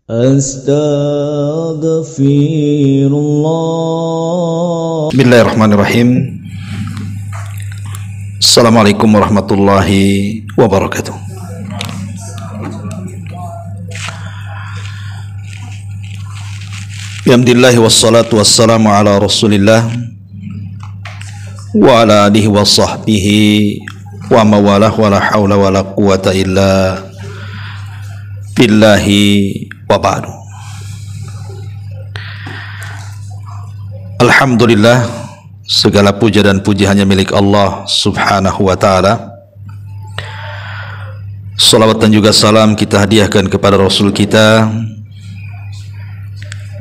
Astaghfirullah. Bismillahirrahmanirrahim. Assalamualaikum warahmatullahi wabarakatuh. Alhamdulillah wassalatu wassalamu ala Rasulillah wa ala alihi wa sahbihi wa mawalah wa la hawla wa la quwata illa billahi wa ba'du. Alhamdulillah, segala puja dan puji hanya milik Allah subhanahu wa ta'ala. Salawat dan juga salam kita hadiahkan kepada Rasul kita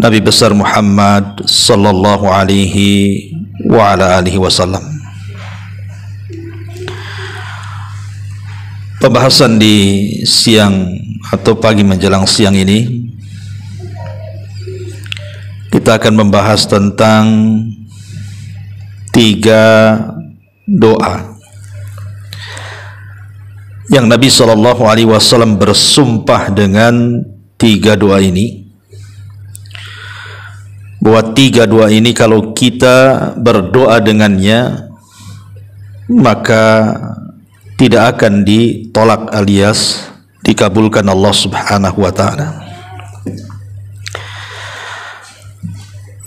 Nabi besar Muhammad sallallahu alaihi wa ala alihi wasallam. Pembahasan di siang atau pagi menjelang siang ini, kita akan membahas tentang 3 doa yang Nabi sallallahu alaihi wasallam bersumpah dengan 3 doa ini, bahwa 3 doa ini kalau kita berdoa dengannya maka tidak akan ditolak alias dikabulkan Allah subhanahu wa ta'ala.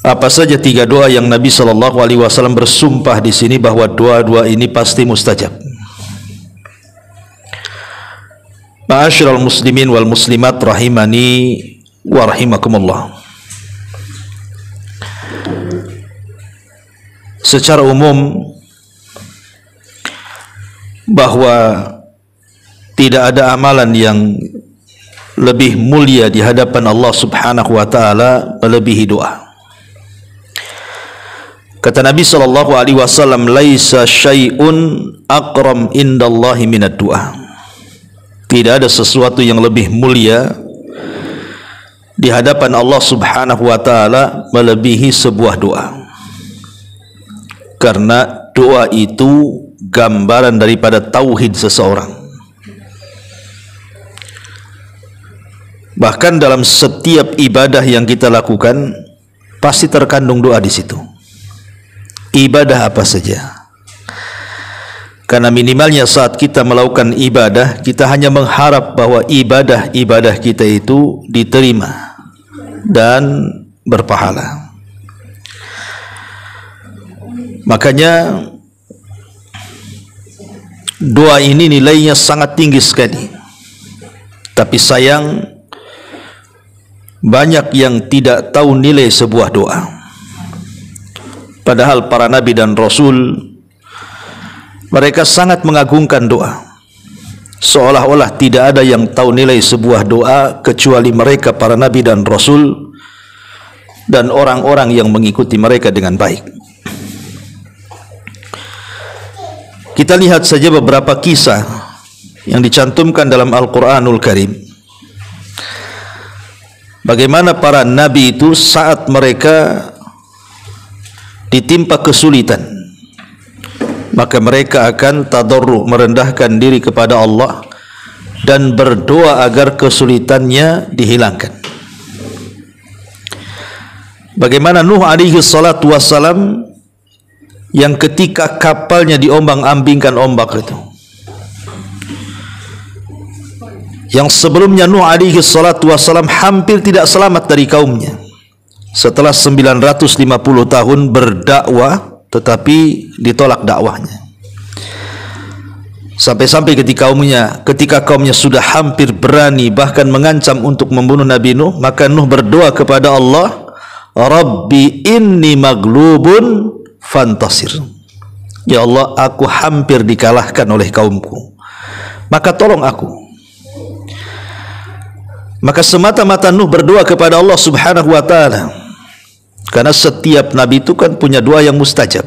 Apa saja 3 doa yang Nabi sallallahu alaihi wasallam bersumpah di sini bahwa doa-doa ini pasti mustajab? Ma'asyiral muslimin wal muslimat rahimani wa rahimakumullah. Secara umum bahwa tidak ada amalan yang lebih mulia di hadapan Allah subhanahu wa ta'ala melebihi doa. Kata Nabi sallallahu alaihi wasallam, laisa syai'un aqram indallahi minad du'a. Tidak ada sesuatu yang lebih mulia di hadapan Allah subhanahu wa ta'ala melebihi sebuah doa. Karena doa itu gambaran daripada tauhid seseorang. Bahkan dalam setiap ibadah yang kita lakukan pasti terkandung doa di situ. Ibadah apa saja. Karena minimalnya saat kita melakukan ibadah, kita hanya mengharap bahwa ibadah-ibadah kita itu diterima dan berpahala. Makanya doa ini nilainya sangat tinggi sekali. Tapi sayang banyak yang tidak tahu nilai sebuah doa. Padahal para nabi dan rasul mereka sangat mengagungkan doa. Seolah-olah tidak ada yang tahu nilai sebuah doa kecuali mereka para nabi dan rasul dan orang-orang yang mengikuti mereka dengan baik. Kita lihat saja beberapa kisah yang dicantumkan dalam Al-Quranul Karim. Bagaimana para nabi itu saat mereka ditimpa kesulitan, maka mereka akan tadarru, merendahkan diri kepada Allah dan berdoa agar kesulitannya dihilangkan. Bagaimana Nuh alaihi salatu wassalam yang ketika kapalnya diombang-ambingkan ombak itu, yang sebelumnya Nuh alaihi salatu wassalam hampir tidak selamat dari kaumnya. Setelah 950 tahun berdakwah tetapi ditolak dakwahnya. Sampai-sampai ketika kaumnya sudah hampir berani bahkan mengancam untuk membunuh Nabi Nuh, maka Nuh berdoa kepada Allah, Rabbi inni maglubun fantasir. Ya Allah, aku hampir dikalahkan oleh kaumku, maka tolong aku. Maka semata-mata Nuh berdoa kepada Allah subhanahu wa ta'ala, karena setiap nabi itu kan punya doa yang mustajab.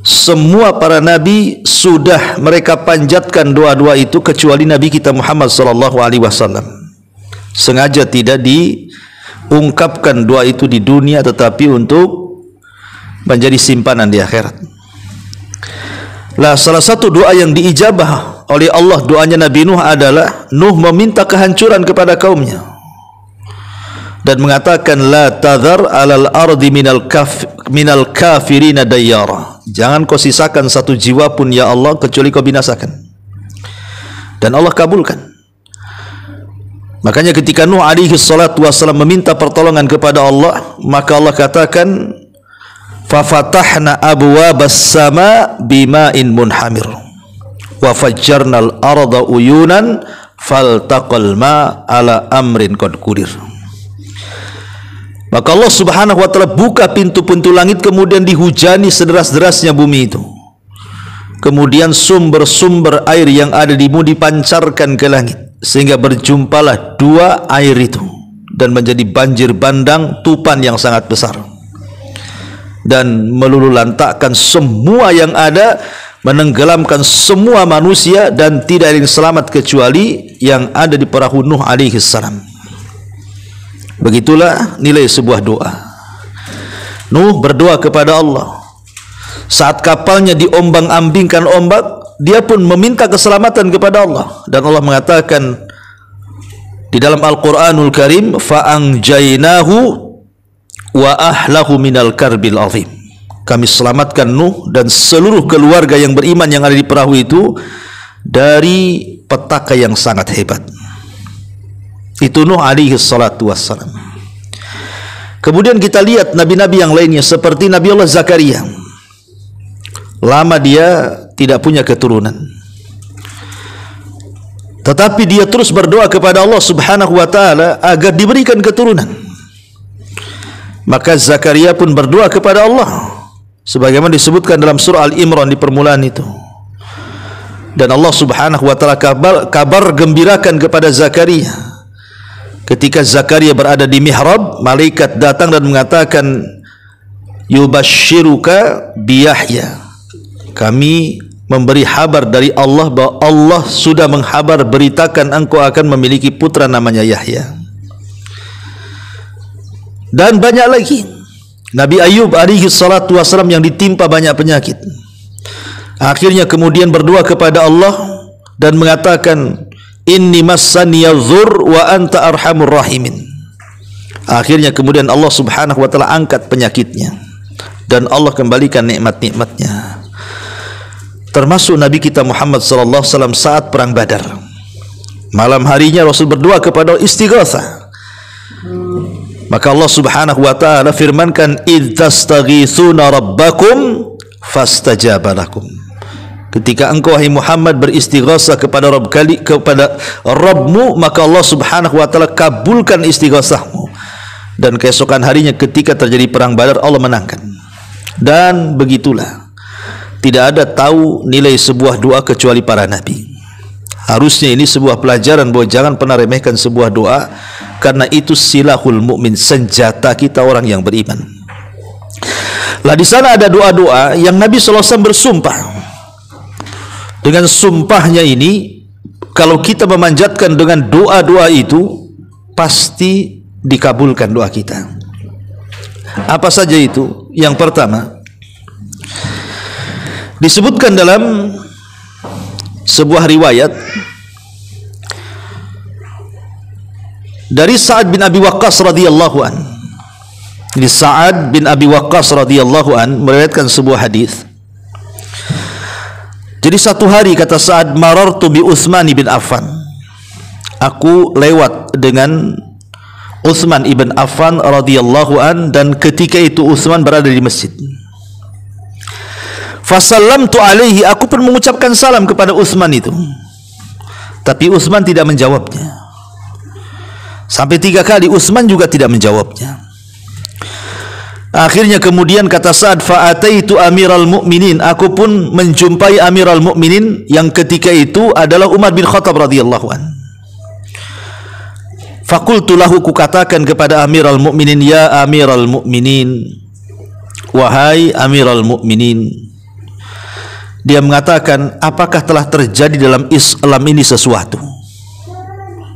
Semua para nabi sudah mereka panjatkan doa-doa itu kecuali Nabi kita Muhammad sallallahu alaihi wasallam. Sengaja tidak diungkapkan doa itu di dunia, tetapi untuk menjadi simpanan di akhirat. Lah, salah satu doa yang diijabah oleh Allah doanya Nabi Nuh adalah Nuh meminta kehancuran kepada kaumnya. dan mengatakan la tadhar 'alal ardi minal kafirina dayyara. Jangan kau sisakan satu jiwa pun ya Allah kecuali kau binasakan. Dan Allah kabulkan. Makanya ketika Nuh alaihi salatu wassalam meminta pertolongan kepada Allah, maka Allah katakan fa fatahna abwabas sama bima'in munhamir wa fajjarnal arda uyunan faltaqal ma ala amrin qad qudir. Maka Allah subhanahu wa ta'ala buka pintu-pintu langit, kemudian dihujani sederas-derasnya bumi itu. Kemudian sumber-sumber air yang ada di bumi dipancarkan ke langit, sehingga berjumpalah dua air itu dan menjadi banjir bandang tupan yang sangat besar, dan meluluhlantakkan semua yang ada, menenggelamkan semua manusia, dan tidak ada yang selamat kecuali yang ada di perahu Nuh alaihi salam. Begitulah nilai sebuah doa. Nuh berdoa kepada Allah. Saat kapalnya diombang-ambingkan ombak, dia pun meminta keselamatan kepada Allah, dan Allah mengatakan di dalam Al-Qur'anul Karim, fa'anjainahu wa ahlahu minal karbil azim. Kami selamatkan Nuh dan seluruh keluarga yang beriman yang ada di perahu itu dari petaka yang sangat hebat. Itu Nuh alaihi salatu wassalam. Kemudian kita lihat nabi-nabi yang lainnya seperti Nabi Allah Zakaria. Lama dia tidak punya keturunan, tetapi dia terus berdoa kepada Allah subhanahu wa ta'ala agar diberikan keturunan. Maka Zakaria pun berdoa kepada Allah sebagaimana disebutkan dalam surah Al-Imran di permulaan itu. Dan Allah subhanahu wa ta'ala kabar gembirakan kepada Zakaria. Ketika Zakaria berada di mihrab, malaikat datang dan mengatakan, yubashiruka biyahya. Kami memberi kabar dari Allah bahwa Allah sudah menghabar beritakan engkau akan memiliki putra namanya Yahya. Dan banyak lagi. Nabi Ayub alaihi salatu wassalam yang ditimpa banyak penyakit, akhirnya kemudian berdoa kepada Allah dan mengatakan, inni massaniyadh-dhurr wa anta arhamur rahimin. Akhirnya kemudian Allah subhanahu wa ta'ala angkat penyakitnya, dan Allah kembalikan nikmat-nikmatnya. Termasuk Nabi kita Muhammad sallallahu alaihi wasallam saat perang Badar. Malam harinya Rasul berdoa kepada istighatsah. Maka Allah subhanahu wa ta'ala firmankan, idz tastaghitsuna rabbakum fastajaba lakum. Ketika engkau wahai Muhammad beristighasah kepada Rabbmu, maka Allah subhanahu wa ta'ala kabulkan istighasahmu. Dan keesokan harinya ketika terjadi perang Badar, Allah menangkan. Dan begitulah, tidak ada tahu nilai sebuah doa kecuali para nabi. Harusnya ini sebuah pelajaran bahwa jangan pernah remehkan sebuah doa, karena itu silahul mukmin, senjata kita orang yang beriman. Lah di sana ada doa-doa yang Nabi sallallahu alaihi wasallam bersumpah. Dengan sumpahnya ini, kalau kita memanjatkan dengan doa-doa itu, pasti dikabulkan doa kita. Apa saja itu? Yang pertama, disebutkan dalam sebuah riwayat dari Sa'ad bin Abi Waqqas radhiyallahu an. Di Sa'ad bin Abi Waqqas radhiyallahu an meriwayatkan sebuah hadis. Jadi satu hari, kata Sa'ad, marartu bi Utsman bin Affan. Aku lewat dengan Utsman ibn Affan radhiyallahu an, dan ketika itu Utsman berada di masjid. Fasallamtu alaihi, aku pun mengucapkan salam kepada Utsman itu. Tapi Utsman tidak menjawabnya. Sampai 3 kali Utsman juga tidak menjawabnya. Akhirnya kemudian kata Sa'ad, fa'ataitu amiral mu'minin, aku pun menjumpai amiral mu'minin yang ketika itu adalah Umar bin Khattab radhiyallahu an. Faqultu lahu, ku katakan kepada amiral mu'minin, ya amiral mu'minin, wahai amiral mu'minin. Dia mengatakan, apakah telah terjadi dalam Islam ini sesuatu?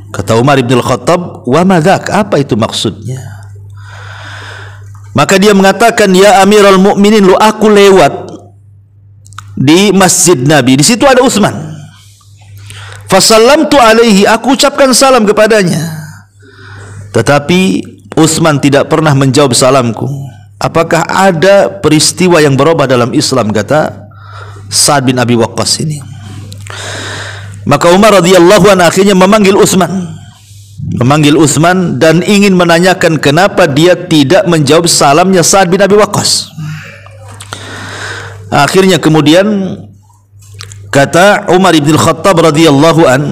Kata Umar bin Khattab, wa madzak, apa itu maksudnya? Maka dia mengatakan, ya Amirul Mukminin, lu aku lewat di Masjid Nabi, di situ ada Utsman. Fasallamtu alaihi, aku ucapkan salam kepadanya. Tetapi Utsman tidak pernah menjawab salamku. Apakah ada peristiwa yang berubah dalam Islam, kata Sa'ad bin Abi Waqqas ini. Maka Umar radhiyallahu anhu akhirnya memanggil Utsman dan ingin menanyakan kenapa dia tidak menjawab salamnya Sa'ad bin Abi Waqqas. Akhirnya kemudian kata Umar bin Khattab radhiyallahu an,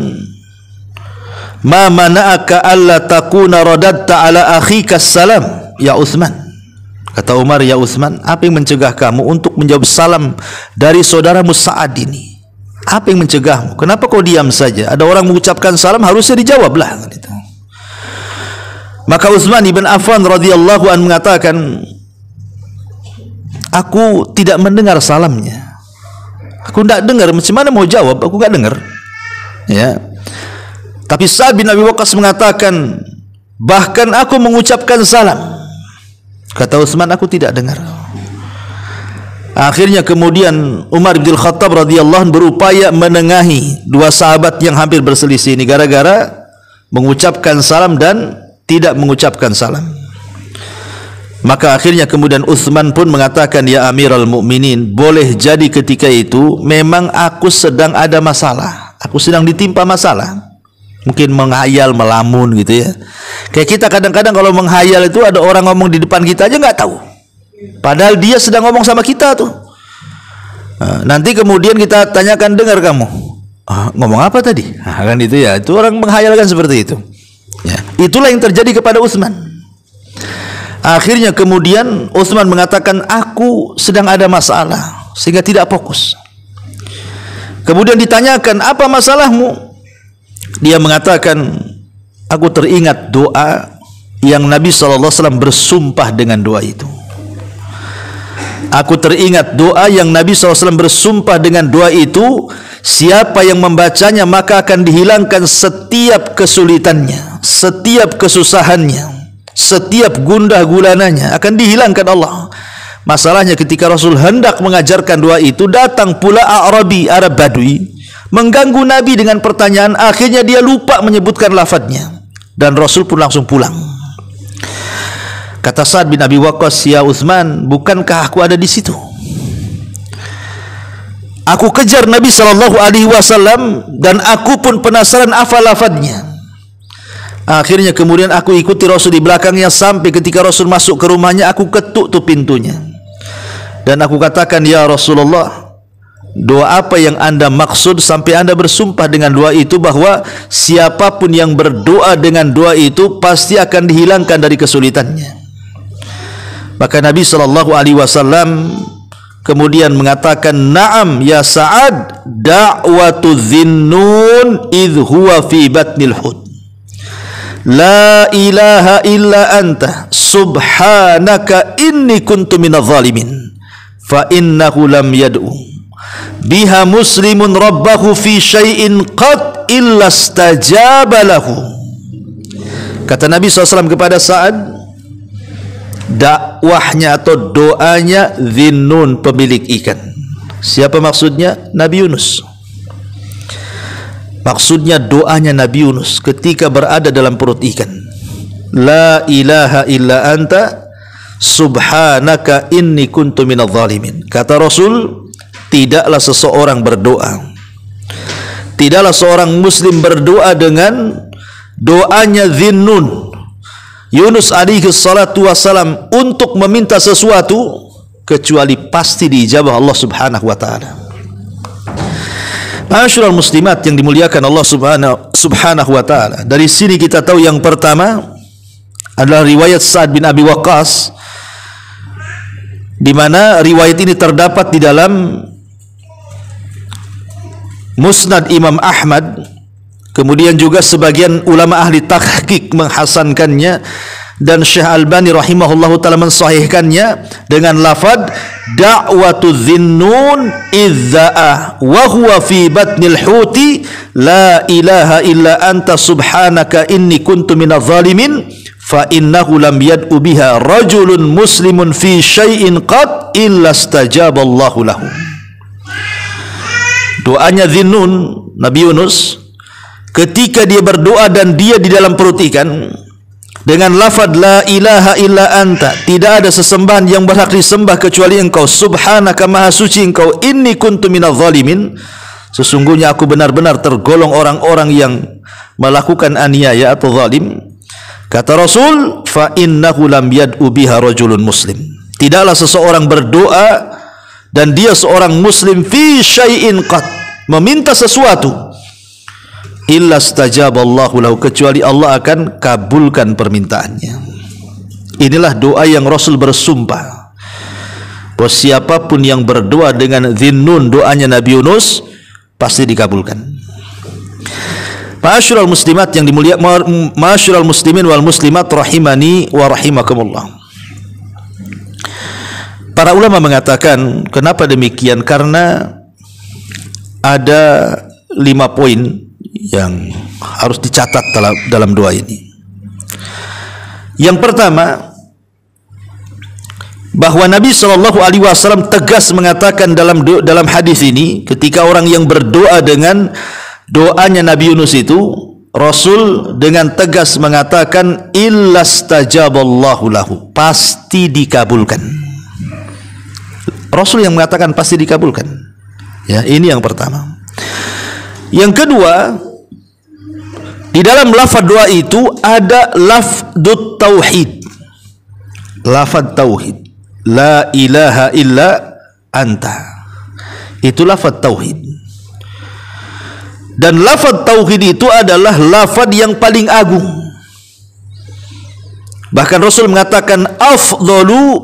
"Ma mana'aka alla takuna radatta ala akhika salam ya Utsman." Kata Umar, "Ya Utsman, apa yang mencegah kamu untuk menjawab salam dari saudaramu Sa'ad ini? Apa yang mencegahmu? Kenapa kau diam saja? Ada orang mengucapkan salam, harusnya dijawablah." Gitu. Maka Utsman ibn Affan radhiyallahu an mengatakan, "Aku tidak mendengar salamnya. Aku tidak dengar. Macam mana mau jawab? Aku tidak dengar." Ya. Tapi Sa'ad bin Abi Waqqas mengatakan, "Bahkan aku mengucapkan salam." Kata Utsman, "Aku tidak dengar." Akhirnya kemudian Umar bin Khattab radhiyallahu anhu berupaya menengahi dua sahabat yang hampir berselisih ini gara-gara mengucapkan salam dan tidak mengucapkan salam. Maka akhirnya kemudian Utsman pun mengatakan, "Ya Amirul Mukminin, boleh jadi ketika itu memang aku sedang ada masalah. Aku sedang ditimpa masalah. Mungkin menghayal, melamun gitu ya. Kayak kita kadang-kadang kalau menghayal itu ada orang ngomong di depan kita aja nggak tahu. Padahal dia sedang ngomong sama kita tuh. Nanti kemudian kita tanyakan, dengar kamu ngomong apa tadi? Kan itu ya. Itu orang menghayalkan seperti itu. Ya, itulah yang terjadi kepada Utsman. Akhirnya kemudian Utsman mengatakan, "Aku sedang ada masalah," sehingga tidak fokus. Kemudian ditanyakan, "Apa masalahmu?" Dia mengatakan, "Aku teringat doa yang Nabi SAW bersumpah dengan doa itu. Aku teringat doa yang Nabi SAW bersumpah dengan doa itu. Siapa yang membacanya maka akan dihilangkan setiap kesulitannya, setiap kesusahannya, setiap gundah gulananya akan dihilangkan Allah." Masalahnya ketika Rasul hendak mengajarkan doa itu, datang pula Arabi, Arab Badui, mengganggu Nabi dengan pertanyaan. Akhirnya dia lupa menyebutkan lafadznya dan Rasul pun langsung pulang. Kata Sa'ad bin Abi Waqqas, "Ya Utsman, bukankah aku ada di situ? Aku kejar Nabi SAW dan aku pun penasaran apa lafadznya. Akhirnya kemudian aku ikuti Rasul di belakangnya sampai ketika Rasul masuk ke rumahnya, aku ketuk tuh pintunya dan aku katakan, 'Ya Rasulullah, doa apa yang Anda maksud sampai Anda bersumpah dengan doa itu bahwa siapapun yang berdoa dengan doa itu pasti akan dihilangkan dari kesulitannya?' Maka Nabi SAW kemudian mengatakan, 'Na'am ya Sa'ad, da'watu Dhinnun idh huwa fi batnil hud. La ilaha illa anta subhanaka inni kuntu minadh dhalimin. Fa innahu lam yad'u biha muslimun rabbahu fi syai'in qad illa istajaba lahu.'" Kata Nabi SAW kepada Sa'ad, dakwahnya atau doanya Dhinnun, pemilik ikan. Siapa maksudnya? Nabi Yunus. Maksudnya doanya Nabi Yunus ketika berada dalam perut ikan. La ilaha illa anta subhanaka inni kuntu minadh dhalimin. Kata Rasul, tidaklah seseorang berdoa, tidaklah seorang muslim berdoa dengan doanya Dhinnun, Yunus alaihi salatu wassalam, untuk meminta sesuatu kecuali pasti diijabah Allah Subhanahu wa taala. Ma'asyiral muslimat yang dimuliakan Allah Subhanahu wa taala. Dari sini kita tahu yang pertama adalah riwayat Sa'ad bin Abi Waqqas, di mana riwayat ini terdapat di dalam Musnad Imam Ahmad. Kemudian juga sebagian ulama ahli tahqiq menghasankannya dan Syekh Albani rahimahullahu taala mensahihkannya dengan lafaz da'watu Dhinnun idza'a wa huwa fi batnil huti la ilaha illa anta subhanaka inni kuntu minadh dhalimin fa innahu lam yad'u biha rajulun muslimun fi syai'in qad illa istajaba Allahu lahu. Doanya Dhinnun, Nabi Yunus, ketika dia berdoa dan dia di dalam perut ikan, dengan lafaz la ilaha illa anta, tidak ada sesembahan yang berhak disembah kecuali engkau, subhanaka maha suci engkau, inni kuntu minadh dhalimin, sesungguhnya aku benar-benar tergolong orang-orang yang melakukan aniaya atau zalim. Kata Rasul, fa innahu lam yad'u biha rajulun muslim, tidaklah seseorang berdoa dan dia seorang muslim fi syai'in qat, meminta sesuatu, illa stajaballahu lahu, kecuali Allah akan kabulkan permintaannya. Inilah doa yang Rasul bersumpah bahwa siapapun yang berdoa dengan dhinnun, doanya Nabi Yunus, pasti dikabulkan. Ma'asyiral muslimat yang dimuliakan, ma'asyiral muslimin wal muslimat rahimani wa rahimakumullah. Para ulama mengatakan kenapa demikian, karena ada 5 poin yang harus dicatat dalam doa ini. Yang pertama, bahwa Nabi SAW tegas mengatakan dalam hadis ini, ketika orang yang berdoa dengan doanya Nabi Yunus itu, Rasul dengan tegas mengatakan illa stajaballahu lahu, pasti dikabulkan. Rasul yang mengatakan pasti dikabulkan. Ya, ini yang pertama. Yang kedua, di dalam lafaz doa itu ada lafdut tauhid, lafaz tauhid, la ilaha illa anta, itu lafaz tauhid. Dan lafaz tauhid itu adalah lafaz yang paling agung. Bahkan Rasul mengatakan afdalu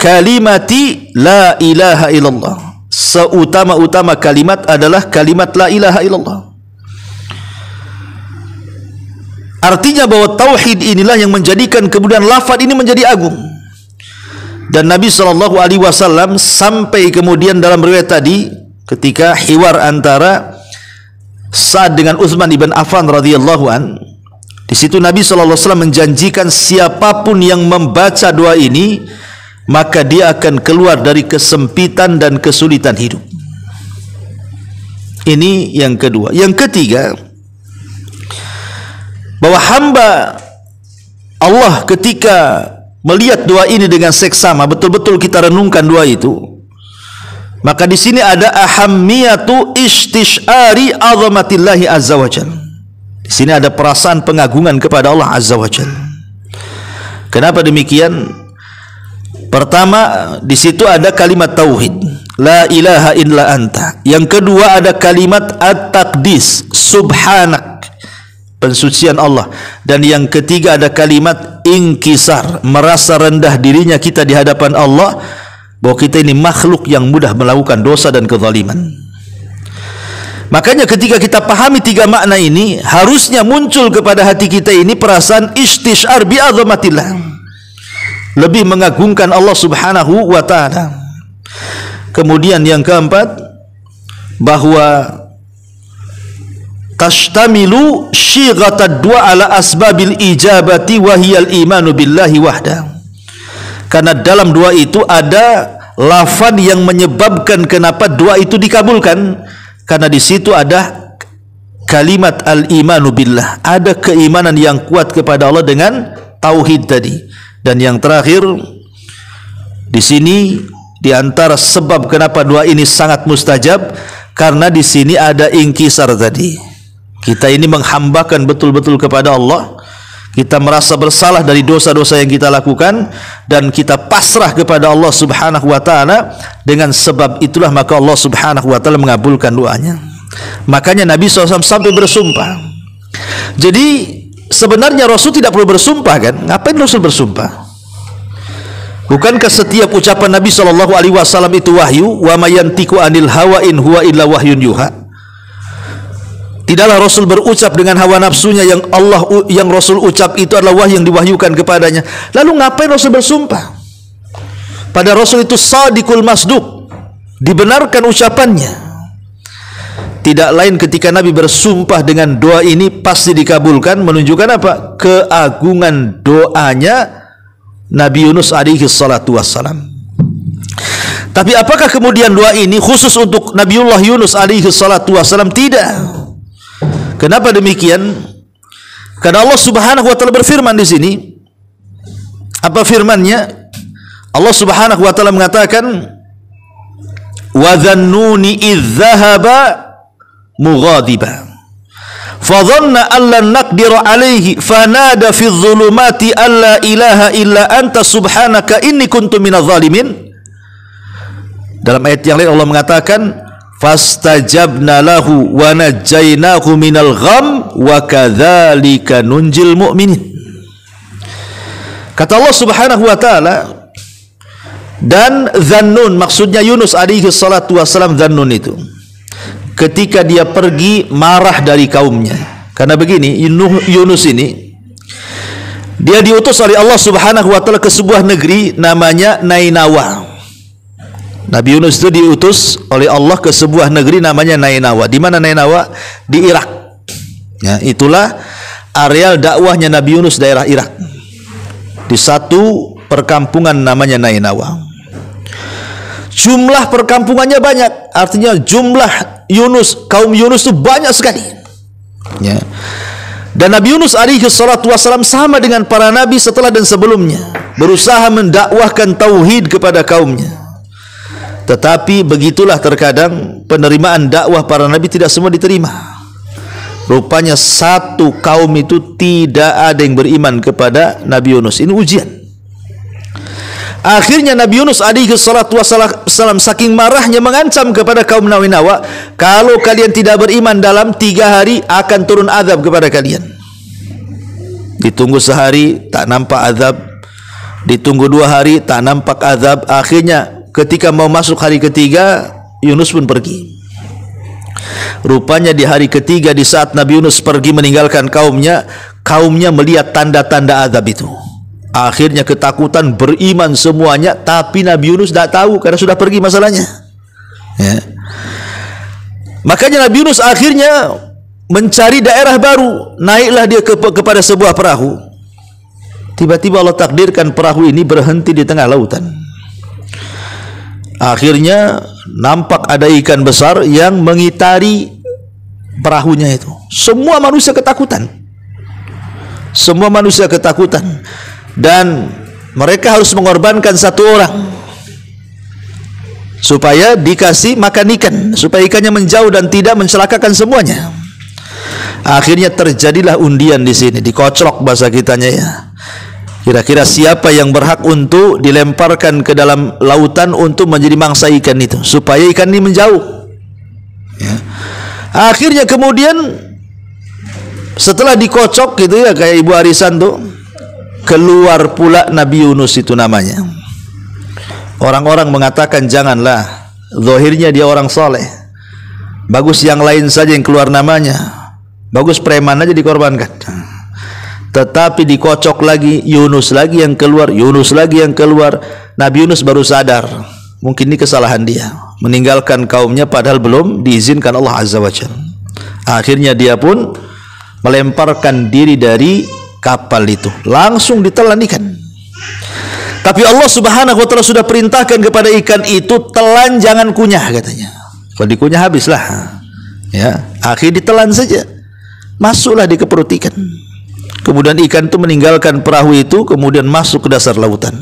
kalimati la ilaha illallah, seutama-utama kalimat adalah kalimat la ilaha illallah. Artinya bahwa tauhid inilah yang menjadikan kemudian lafaz ini menjadi agung. Dan Nabi SAW sampai kemudian dalam riwayat tadi, ketika hiwar antara Sa'ad dengan Utsman ibn Affan radhiyallahu an, di situ Nabi SAW menjanjikan siapapun yang membaca doa ini, maka dia akan keluar dari kesempitan dan kesulitan hidup. Ini yang kedua. Yang ketiga, bahwa hamba Allah ketika melihat doa ini dengan seksama, betul-betul kita renungkan doa itu, maka di sini ada ahammiyatu istishari azamatillahi azza wajal. Di sini ada perasaan pengagungan kepada Allah azza wajal. Kenapa demikian? Pertama, di situ ada kalimat tauhid, la ilaha illa anta. Yang kedua ada kalimat at-taqdis, subhanak, pensucian Allah. Dan yang ketiga ada kalimat inkisar, merasa rendah dirinya kita di hadapan Allah, bahwa kita ini makhluk yang mudah melakukan dosa dan kezaliman. Makanya ketika kita pahami 3 makna ini, harusnya muncul kepada hati kita ini perasaan istishar bi azamatillah, lebih mengagungkan Allah Subhanahu wa ta'ala. Kemudian yang keempat, bahwa tashtamilu syighatad du'a ala asbabil ijabati wa hiyal imanu billahi wahda. Karena dalam doa itu ada lafaz yang menyebabkan kenapa doa itu dikabulkan, karena di situ ada kalimat al-imanu billah, ada keimanan yang kuat kepada Allah dengan tauhid tadi. Dan yang terakhir di sini, di antara sebab kenapa doa ini sangat mustajab, karena di sini ada inkisar tadi. Kita ini menghambakan betul-betul kepada Allah. Kita merasa bersalah dari dosa-dosa yang kita lakukan, dan kita pasrah kepada Allah Subhanahu wa ta'ala. Dengan sebab itulah maka Allah Subhanahu wa ta'ala mengabulkan doanya. Makanya Nabi SAW sampai bersumpah. Jadi sebenarnya Rasul tidak perlu bersumpah kan? Ngapain Rasul bersumpah? Bukankah setiap ucapan Nabi SAW itu wahyu? Wa mayantiku anil hawa in huwa illa wahyun yuha. Tidaklah Rasul berucap dengan hawa nafsunya, yang Rasul ucap itu adalah wahyu yang diwahyukan kepadanya. Lalu ngapain Rasul bersumpah? Pada Rasul itu sadiqul masduq, dibenarkan ucapannya. Tidak lain ketika Nabi bersumpah dengan doa ini pasti dikabulkan, menunjukkan apa? Keagungan doanya Nabi Yunus alaihi salatu wassalam. Tapi apakah kemudian doa ini khusus untuk Nabiullah Yunus alaihi salatu wassalam? Tidak. Kenapa demikian? Karena Allah Subhanahu wa ta'ala berfirman di sini, Apa firman-Nya? Allah Subhanahu wa taala mengatakan, "Wa dhannuni idz dhahaba mughadiba fa dhanna an lan naqdira alaihi fanada fi dhulumati alla ilaha illa anta subhanaka inni kuntu minadh dhalimin." Dalam ayat yang lain Allah mengatakan, "Fastajabna lahu wa najjaynahu minal gham wa kadzalika nunjil mu'minin." Kata Allah Subhanahu wa taala, dan Dhannun, maksudnya Yunus alaihi salatu wassalam. Dhannun itu ketika dia pergi marah dari kaumnya, karena begini, Yunus ini dia diutus oleh Allah Subhanahu wa taala ke sebuah negeri namanya Nainawa. Nabi Yunus itu diutus oleh Allah ke sebuah negeri namanya Nainawa. Di mana Nainawa? Di Irak. Ya, itulah areal dakwahnya Nabi Yunus, daerah Irak. Di satu perkampungan namanya Nainawa. Jumlah perkampungannya banyak, artinya jumlah kaum Yunus itu banyak sekali. Ya. Dan Nabi Yunus alaihi salatu wassalam sama dengan para nabi setelah dan sebelumnya, berusaha mendakwahkan tauhid kepada kaumnya. Tetapi begitulah terkadang penerimaan dakwah para nabi tidak semua diterima. Rupanya satu kaum itu tidak ada yang beriman kepada Nabi Yunus. Ini ujian. Akhirnya Nabi Yunus alaihi salatu wassalam saking marahnya mengancam kepada kaum Nainawa, kalau kalian tidak beriman dalam 3 hari akan turun azab kepada kalian. Ditunggu sehari tak nampak azab, ditunggu 2 hari tak nampak azab. Akhirnya ketika mau masuk hari ketiga, Yunus pun pergi. Rupanya di hari ketiga, di saat Nabi Yunus pergi meninggalkan kaumnya melihat tanda-tanda azab itu. Akhirnya ketakutan, beriman semuanya, tapi Nabi Yunus tidak tahu karena sudah pergi masalahnya. Ya. Makanya Nabi Yunus akhirnya mencari daerah baru. Naiklah dia kepada sebuah perahu. Tiba-tiba Allah takdirkan perahu ini berhenti di tengah lautan. Akhirnya nampak ada ikan besar yang mengitari perahunya itu. Semua manusia ketakutan. Semua manusia ketakutan. Dan mereka harus mengorbankan 1 orang supaya dikasih makan ikan, supaya ikannya menjauh dan tidak mencelakakan semuanya. Akhirnya terjadilah undian di sini, dikoclok bahasa kitanya ya. Kira-kira siapa yang berhak untuk dilemparkan ke dalam lautan untuk menjadi mangsa ikan itu, supaya ikan ini menjauh. Ya. Akhirnya kemudian setelah dikocok gitu ya, kayak Ibu Arisan tuh, keluar pula Nabi Yunus itu namanya. Orang-orang mengatakan janganlah, zahirnya dia orang soleh, bagus yang lain saja yang keluar namanya, bagus preman aja dikorbankan. Tetapi dikocok lagi, Yunus lagi yang keluar, Yunus lagi yang keluar. Nabi Yunus baru sadar, mungkin ini kesalahan dia, meninggalkan kaumnya padahal belum diizinkan Allah Azza wa Jalla. Akhirnya dia pun melemparkan diri dari kapal itu, langsung ditelan ikan. Tapi Allah Subhanahu wa taala sudah perintahkan kepada ikan itu, telan jangan kunyah katanya. Kalau dikunyah habislah. Ya, akhirnya ditelan saja. Masuklah di ke perut ikan. Kemudian ikan itu meninggalkan perahu itu, kemudian masuk ke dasar lautan.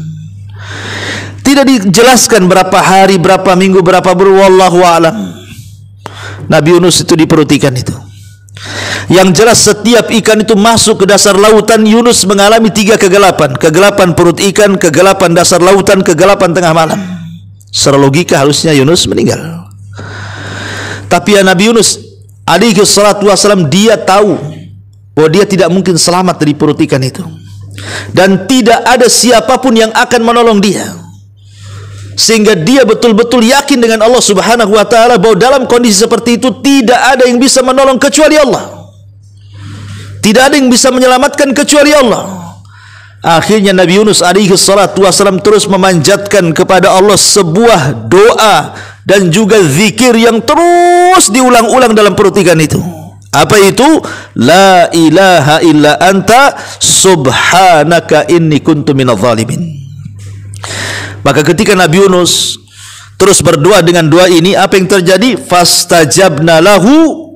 Tidak dijelaskan berapa hari, berapa minggu, berapa bulan, wallahu a'lam. Nabi Yunus itu di perut ikan itu. Yang jelas setiap ikan itu masuk ke dasar lautan, Yunus mengalami 3 kegelapan. Kegelapan perut ikan, kegelapan dasar lautan, kegelapan tengah malam. Secara logika harusnya Yunus meninggal. Tapi ya Nabi Yunus alaihi salatu wassalam, dia tahu bahwa dia tidak mungkin selamat dari perut ikan itu. Dan tidak ada siapapun yang akan menolong dia. Sehingga dia betul-betul yakin dengan Allah Subhanahu wa taala bahwa dalam kondisi seperti itu tidak ada yang bisa menolong kecuali Allah. Tidak ada yang bisa menyelamatkan kecuali Allah. Akhirnya Nabi Yunus alaihi salatu wassalam terus memanjatkan kepada Allah sebuah doa dan juga zikir yang terus diulang-ulang dalam perut ikan itu. Apa itu? La ilaha illa anta subhanaka inni kuntu minadh dhalimin. Maka ketika Nabi Yunus terus berdoa dengan doa ini, apa yang terjadi? Fastajabna lahu,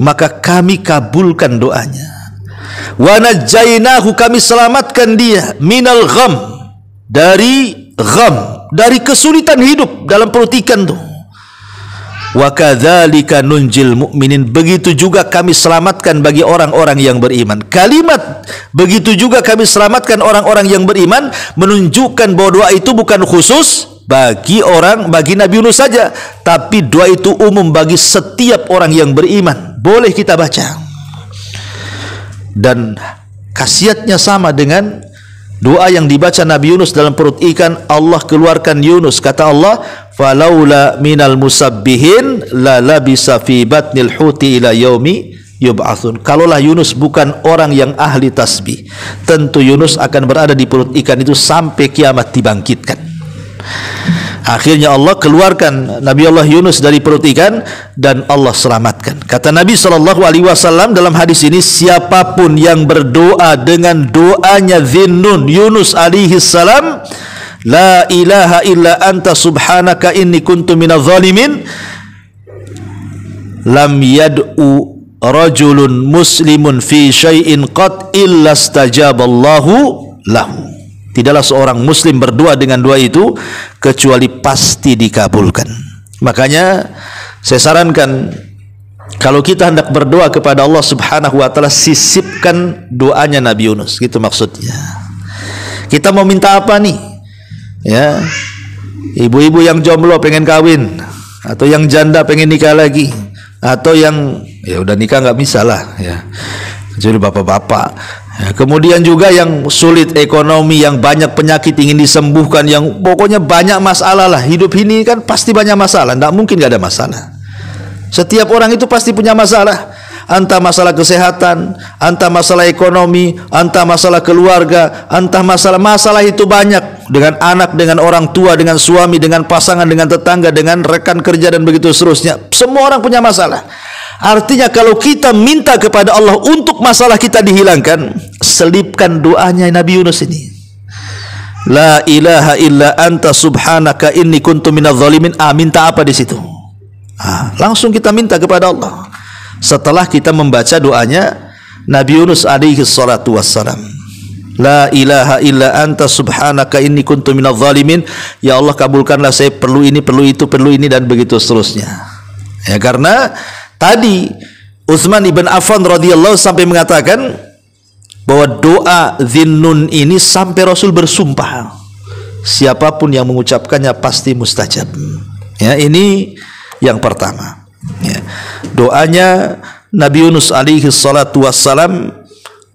maka kami kabulkan doanya. Wa najjainahu, kami selamatkan dia, minal gham, dari gham, dari kesulitan hidup dalam perut ikan tuh. Wa kadzalika nunjil mu'minin, begitu juga kami selamatkan bagi orang-orang yang beriman. Kalimat begitu juga kami selamatkan orang-orang yang beriman menunjukkan bahwa doa itu bukan khusus bagi Nabi Yunus saja, tapi doa itu umum bagi setiap orang yang beriman. Boleh kita baca. Dan khasiatnya sama dengan doa yang dibaca Nabi Yunus dalam perut ikan. Allah keluarkan Yunus, kata Allah, falaula minal musabbihin la labisa fi batnil huti ila yaumi yub'atsun. Kalaulah Yunus bukan orang yang ahli tasbih, tentu Yunus akan berada di perut ikan itu sampai kiamat dibangkitkan. Akhirnya Allah keluarkan Nabi Allah Yunus dari perut ikan dan Allah selamatkan. Kata Nabi SAW dalam hadis ini, siapapun yang berdoa dengan doanya Dhinnun Yunus alaihi salam, la ilaha illa anta subhanaka inni kuntu minadh dhalimin, lam yad'u rajulun muslimun fi syai'in qad illa stajaballahu lahu. Tidaklah seorang muslim berdoa dengan doa itu kecuali pasti dikabulkan. Makanya saya sarankan, kalau kita hendak berdoa kepada Allah Subhanahu wa taala, sisipkan doanya Nabi Yunus, gitu maksudnya. Kita mau minta apa nih? Ya, ibu-ibu yang jomblo pengen kawin, atau yang janda pengen nikah lagi, atau yang ya udah nikah nggak bisa lah, ya, jadi bapak-bapak. Ya, kemudian juga yang sulit ekonomi, yang banyak penyakit ingin disembuhkan, yang pokoknya banyak masalah lah. Hidup ini kan pasti banyak masalah, tidak mungkin gak ada masalah. Setiap orang itu pasti punya masalah, entah masalah kesehatan, entah masalah ekonomi, entah masalah keluarga, entah masalah itu banyak, dengan anak, dengan orang tua, dengan suami, dengan pasangan, dengan tetangga, dengan rekan kerja, dan begitu seterusnya. Semua orang punya masalah. Artinya kalau kita minta kepada Allah untuk masalah kita dihilangkan, selipkan doanya Nabi Yunus ini. La ilaha illa anta subhanaka inni kuntu minadh dhalimin. Minta apa di situ? Langsung kita minta kepada Allah. Setelah kita membaca doanya Nabi Yunus alaihi salatu wassalam. La ilaha illa anta subhanaka inni kuntu minadh dhalimin. Ya Allah, kabulkanlah saya perlu ini, perlu itu, perlu ini, dan begitu seterusnya. Ya, karena tadi Utsman ibn Affan radhiyallahu sampai mengatakan bahwa doa Dhinnun ini sampai Rasul bersumpah, siapapun yang mengucapkannya pasti mustajab. Ya, ini yang pertama. Ya, doanya Nabi Yunus alaihi salatu wassalam,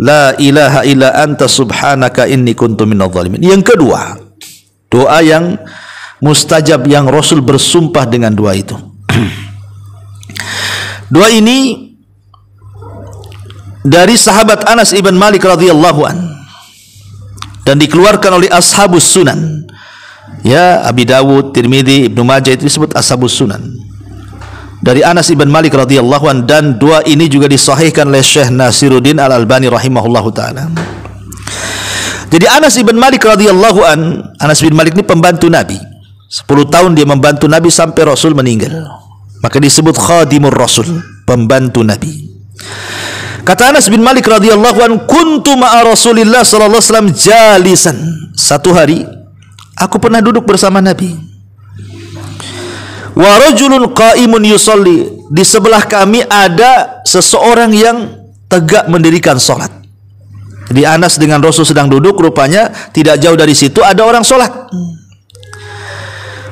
la ilaha illa anta subhanaka inni kuntu minadh dhalimin. Yang kedua, doa yang mustajab yang Rasul bersumpah dengan doa itu. Doa ini dari sahabat Anas ibn Malik radhiyallahu an, dan dikeluarkan oleh ashabus sunan. Ya, Abi Dawud, Tirmidzi, Ibnu Majah, itu disebut ashabus sunan. Dari Anas ibn Malik radhiyallahu an, dan doa ini juga disahihkan oleh Syekh Nasiruddin Al-Albani rahimahullahu taala. Jadi Anas ibn Malik radhiyallahu an, Anas bin Malik ini pembantu Nabi. 10 tahun dia membantu Nabi sampai Rasul meninggal. Maka disebut khadimur Rasul, pembantu Nabi. Kata Anas bin Malik radhiyallahu an, kuntu ma'a Rasulillah sallallahu alaihi wasallam jalisan. Satu hari aku pernah duduk bersama Nabi. Wa rajulun qa'imun yusalli. Di sebelah kami ada seseorang yang tegak mendirikan salat. Jadi Anas dengan Rasul sedang duduk, rupanya tidak jauh dari situ ada orang salat.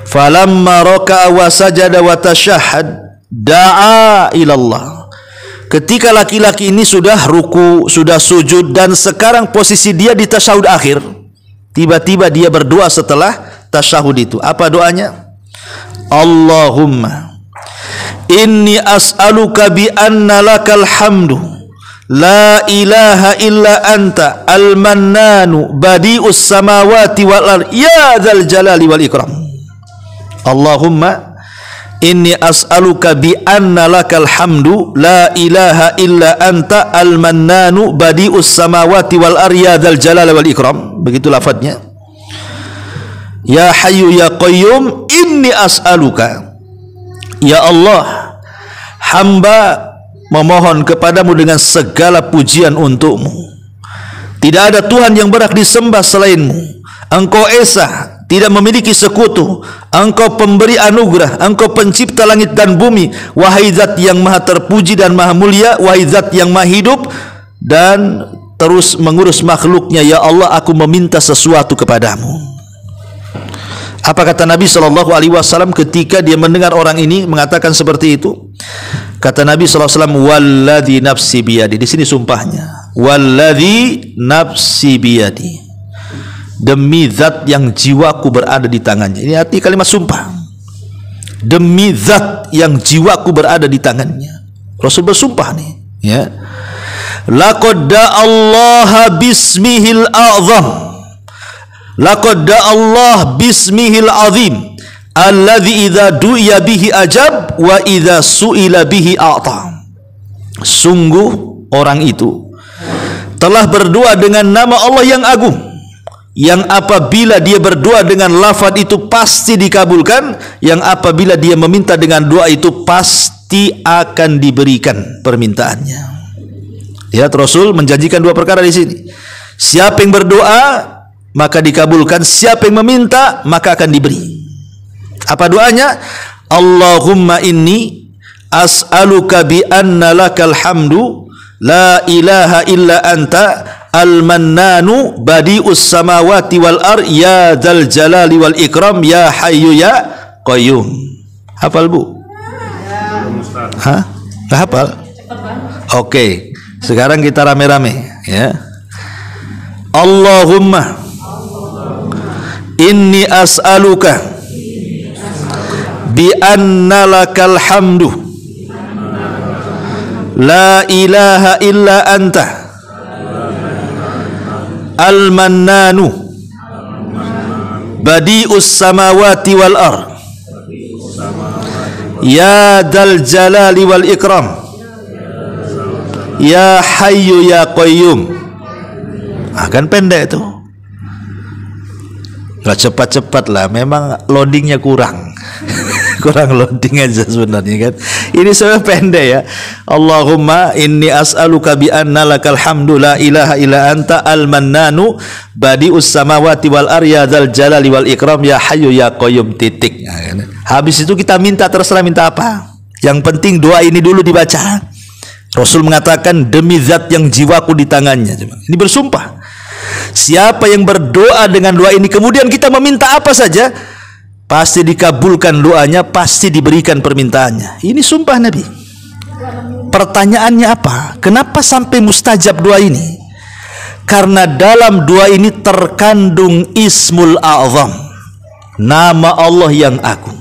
Falamma raka'a wa sajada wa tashahhad da'a ilallah. Ketika laki-laki ini sudah ruku, sudah sujud, dan sekarang posisi dia di tasyahud akhir, tiba-tiba dia berdoa setelah tasyahud itu. Apa doanya? Allahumma inni as'aluka bi anna lakal hamdu la ilaha illa anta al-mannanu badi'us samawati wal ardh ya dzal jalali wal ikram. Allahumma inni as'aluka bi anna lakal hamdu la ilaha illa anta al-mannanu badi'us samawati wal ardh ya dzal jalali wal ikram. Begitu lafadznya. Ya hayyu ya qayyum inni as'aluka. Ya Allah, hamba memohon kepadamu dengan segala pujian untukmu. Tidak ada Tuhan yang berhak disembah selainmu. Engkau esa, tidak memiliki sekutu. Engkau pemberi anugerah, engkau pencipta langit dan bumi. Wahai zat yang maha terpuji dan maha mulia, wahai zat yang maha hidup dan terus mengurus makhluknya. Ya Allah, aku meminta sesuatu kepadamu. Apa kata Nabi SAW ketika dia mendengar orang ini mengatakan seperti itu? Kata Nabi SAW, walladzi nafsi biyadi. Di sini sumpahnya, walladzi nafsi biyadi, demi zat yang jiwaku berada di tangannya. Ini arti kalimat sumpah. Demi zat yang jiwaku berada di tangannya. Rasul bersumpah nih, ya. Laqad da'allaha bismihil a'zam, laqad da'allah bismihil azim, alladzi idza du'iya bihi ajab wa idza su'ila bihi a'ta. Sungguh orang itu telah berdoa dengan nama Allah yang agung, yang apabila dia berdoa dengan lafaz itu pasti dikabulkan, yang apabila dia meminta dengan doa itu pasti akan diberikan permintaannya. Ya, Rasul menjanjikan dua perkara di sini. Siapa yang berdoa maka dikabulkan, siapa yang meminta maka akan diberi. Apa doanya? Allahumma inni as'aluka bi anna lakal hamdu la ilaha illa anta al-mannanu badi'us samawati wal ar ya dzal jalali wal ikram ya hayyu ya qayyum. Hafal Bu? Hah? Nggak hafal? Oke, sekarang kita rame-rame, ya. Allahumma inni as'aluka bi anna lakal hamdu la ilaha illa anta al-mannanu badi'us samawati wal ar ya dzal jalali wal ikram ya hayyu ya qayyum. Kan pendek itu, nggak cepat-cepat lah, memang loadingnya kurang kurang loading aja sebenarnya kan. Ini sebenarnya pendek ya. Allahumma inni as'aluka bi anna lakal hamdu la ilaha illa anta al-mannanu badi'us samawati wal ar ya dzal jalali wal ikram ya hayyu ya qayyum, titik. Habis itu kita minta, terserah minta apa, yang penting doa ini dulu dibaca. Rasul mengatakan demi zat yang jiwaku di tangannya. Ini bersumpah. Siapa yang berdoa dengan doa ini kemudian kita meminta apa saja, pasti dikabulkan doanya, pasti diberikan permintaannya. Ini sumpah Nabi. Pertanyaannya apa? Kenapa sampai mustajab doa ini? Karena dalam doa ini terkandung Ismul A'zam, nama Allah yang agung.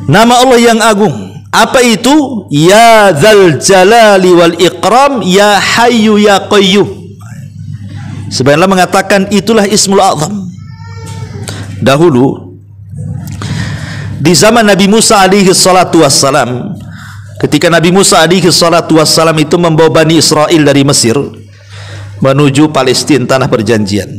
Nama Allah yang agung. Apa itu? Ya dzal jalali wal ikram ya hayyu ya qayyum. Sebenarnya mengatakan itulah Ismul A'zam. Dahulu di zaman Nabi Musa alaihi salatu wassalam, ketika Nabi Musa alaihi salatu wassalam itu membawa Bani Israel dari Mesir menuju Palestina, tanah perjanjian.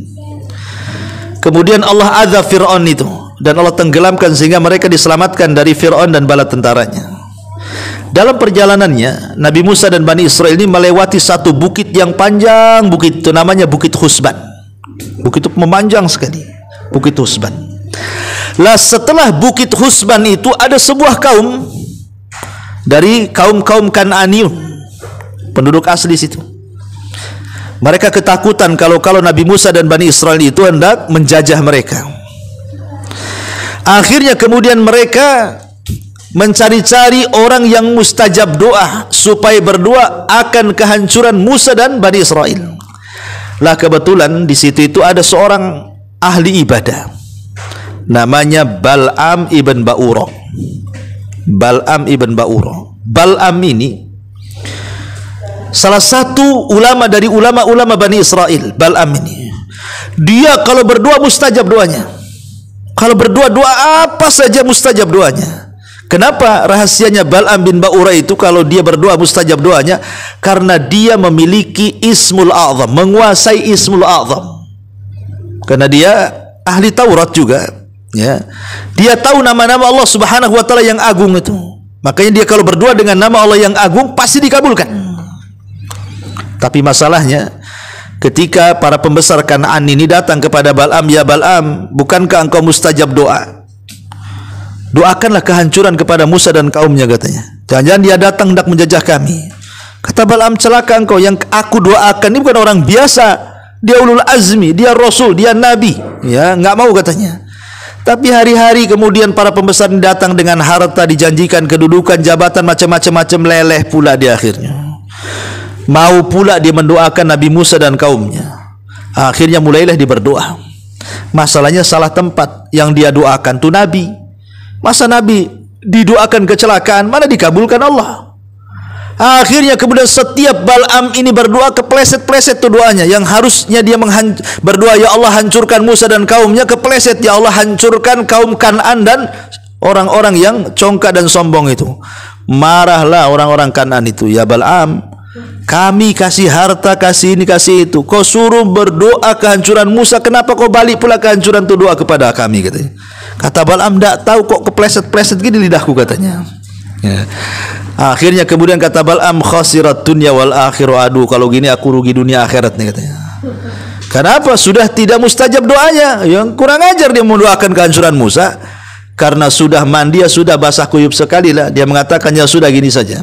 Kemudian Allah azab Fir'aun itu dan Allah tenggelamkan sehingga mereka diselamatkan dari Fir'aun dan bala tentaranya. Dalam perjalanannya Nabi Musa dan Bani Israel ini melewati satu bukit yang panjang. Bukit itu namanya Bukit Husban. Bukit itu memanjang sekali, Bukit Husban. Lah setelah Bukit Husban itu ada sebuah kaum dari kaum-kaum Kan'aniun, penduduk asli situ. Mereka ketakutan kalau Nabi Musa dan Bani Israel itu hendak menjajah mereka. Akhirnya kemudian mereka mencari-cari orang yang mustajab doa supaya berdoa akan kehancuran Musa dan Bani Israel. Lah kebetulan di situ itu ada seorang ahli ibadah namanya Bal'am ibn Ba'ura. Bal'am ibn Ba'ura. Bal'am ini salah satu ulama dari ulama-ulama Bani Israel. Bal'am ini, dia kalau berdoa mustajab doanya. Kalau berdoa doa apa saja mustajab doanya. Kenapa rahasianya Bal'am bin Ba'ura itu kalau dia berdoa mustajab doanya? Karena dia memiliki Ismul A'zam, menguasai Ismul A'zam. Karena dia ahli Taurat juga, ya. Dia tahu nama-nama Allah Subhanahu wa taala yang agung itu. Makanya dia kalau berdoa dengan nama Allah yang agung pasti dikabulkan. Tapi masalahnya ketika para pembesar Kan'an ini datang kepada Bal'am, ya Bal'am, bukankah engkau mustajab doa? Doakanlah kehancuran kepada Musa dan kaumnya, katanya. Jangan-jangan dia datang hendak menjajah kami. Kata Bal'am, celaka engkau, yang aku doakan ini bukan orang biasa, dia ulul azmi, dia rasul, dia nabi. Ya, enggak mau, katanya. Tapi hari-hari kemudian para pembesar ini datang dengan harta, dijanjikan kedudukan, jabatan, macam-macam, leleh pula di akhirnya. Mau pula dia mendoakan Nabi Musa dan kaumnya. Akhirnya mulailah dia berdoa. Masalahnya salah tempat. Yang dia doakan itu Nabi. Masa Nabi didoakan kecelakaan, mana dikabulkan Allah. Akhirnya kemudian setiap Bal'am ini berdoa kepleset-pleset tuh doanya. Yang harusnya dia berdoa, ya Allah hancurkan Musa dan kaumnya, kepleset, ya Allah hancurkan kaum Kan'an dan orang-orang yang congkak dan sombong itu. Marahlah orang-orang Kan'an itu, ya Bal'am, kami kasih harta, kasih ini, kasih itu, kau suruh berdoa kehancuran Musa, kenapa kau balik pula kehancuran itu doa kepada kami, katanya. Kata Bal'am, tak tahu kok kepleset-pleset gini lidahku, katanya. Ya. Akhirnya kemudian kata Bal'am, khasirat dunya wal akhiru, aduh kalau gini aku rugi dunia akhirat nih, katanya. Kenapa? Sudah tidak mustajab doanya. Yang kurang ajar dia mendoakan kehancuran Musa, karena sudah mandi, sudah basah kuyup sekali lah. Dia mengatakan, ya sudah gini saja,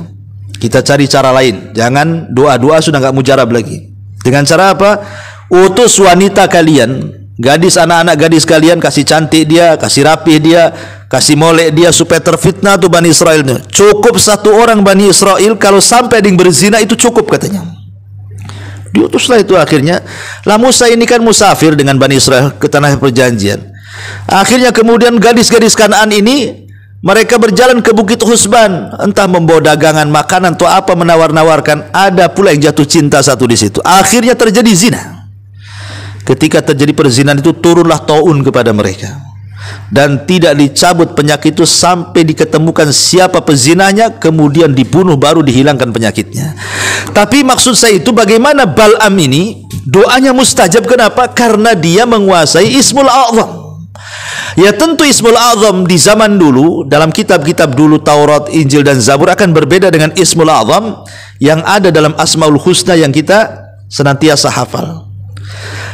kita cari cara lain. Jangan doa-doa, sudah enggak mujarab lagi. Dengan cara apa? Utus wanita kalian, gadis, anak-anak gadis kalian, kasih cantik dia, kasih rapih dia, kasih molek dia supaya terfitnah tuh Bani Israel. Cukup satu orang Bani Israel, kalau sampai ada yang berzina itu cukup, katanya. Diutuslah itu akhirnya. Lah Musa ini kan musafir dengan Bani Israel ke tanah perjanjian. Akhirnya kemudian gadis-gadis Kan'an ini, mereka berjalan ke Bukit Husban, entah membawa dagangan, makanan atau apa, menawar-nawarkan. Ada pula yang jatuh cinta satu di situ. Akhirnya terjadi zina. Ketika terjadi perzinahan itu, turunlah taun kepada mereka, dan tidak dicabut penyakit itu sampai diketemukan siapa pezinanya, kemudian dibunuh, baru dihilangkan penyakitnya. Tapi maksud saya itu, bagaimana Bal'am ini doanya mustajab? Kenapa? Karena dia menguasai Ismul A'zam. Ya tentu Ismul A'zam di zaman dulu, dalam kitab-kitab dulu Taurat, Injil dan Zabur akan berbeda dengan Ismul A'zam yang ada dalam Asmaul Husna yang kita senantiasa hafal.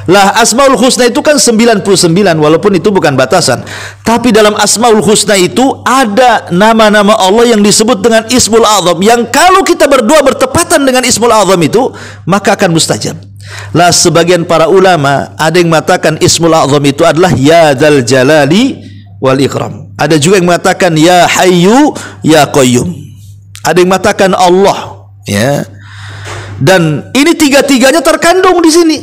Lah Asmaul Husna itu kan 99, walaupun itu bukan batasan. Tapi dalam Asmaul Husna itu ada nama-nama Allah yang disebut dengan Ismul A'zam, yang kalau kita berdoa bertepatan dengan Ismul A'zam itu, maka akan mustajab. Lah sebagian para ulama ada yang mengatakan Ismul A'zam itu adalah Ya Dzal Jalali wal Ikram. Ada juga yang mengatakan Ya Hayyu Ya Qayyum. Ada yang mengatakan Allah, ya. Dan ini tiga-tiganya terkandung di sini.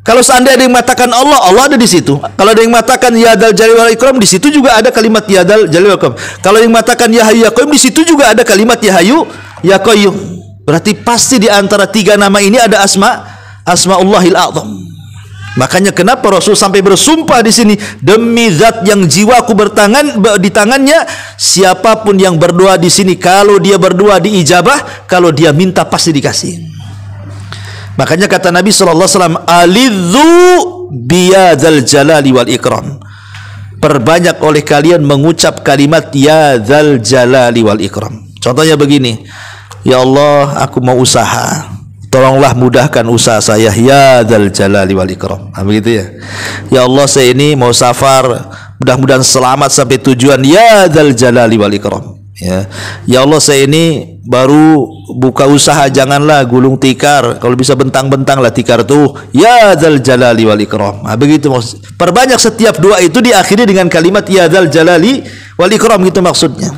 Kalau seandainya ada yang mengatakan Allah, Allah ada di situ. Kalau ada yang mengatakan Ya Dzal Jalali wal Ikram, di situ juga ada kalimat Ya Dzal Jalali wal Ikram. Kalau yang mengatakan Ya Hayyu Ya Qayyum, di situ juga ada kalimat Ya Hayyu Ya Qayyum. Berarti pasti di antara tiga nama ini ada Asma'ullahil A'zam. Makanya kenapa Rasul sampai bersumpah di sini, demi zat yang jiwaku di tangannya, siapapun yang berdoa di sini, kalau dia berdoa diijabah, kalau dia minta pasti dikasih. Makanya kata Nabi SAW, alidzu biyadzal jalali wal ikram. Perbanyak oleh kalian mengucap kalimat Ya Dzal Jalali wal Ikram. Contohnya begini, ya Allah, aku mau usaha, tolonglah mudahkan usaha saya, Ya Dzal Jalali wal Ikram. Nah, begitu ya. Ya Allah, saya ini mau safar, mudah-mudahan selamat sampai tujuan, Ya Dzal Jalali wal Ikram. Ya. Ya Allah, saya ini baru buka usaha, janganlah gulung tikar, kalau bisa bentang-bentang lah tikar tuh, Ya Dzal Jalali wal Ikram. Nah, begitu maksud. Perbanyak setiap doa itu diakhiri dengan kalimat Ya Dzal Jalali wal Ikram, gitu maksudnya.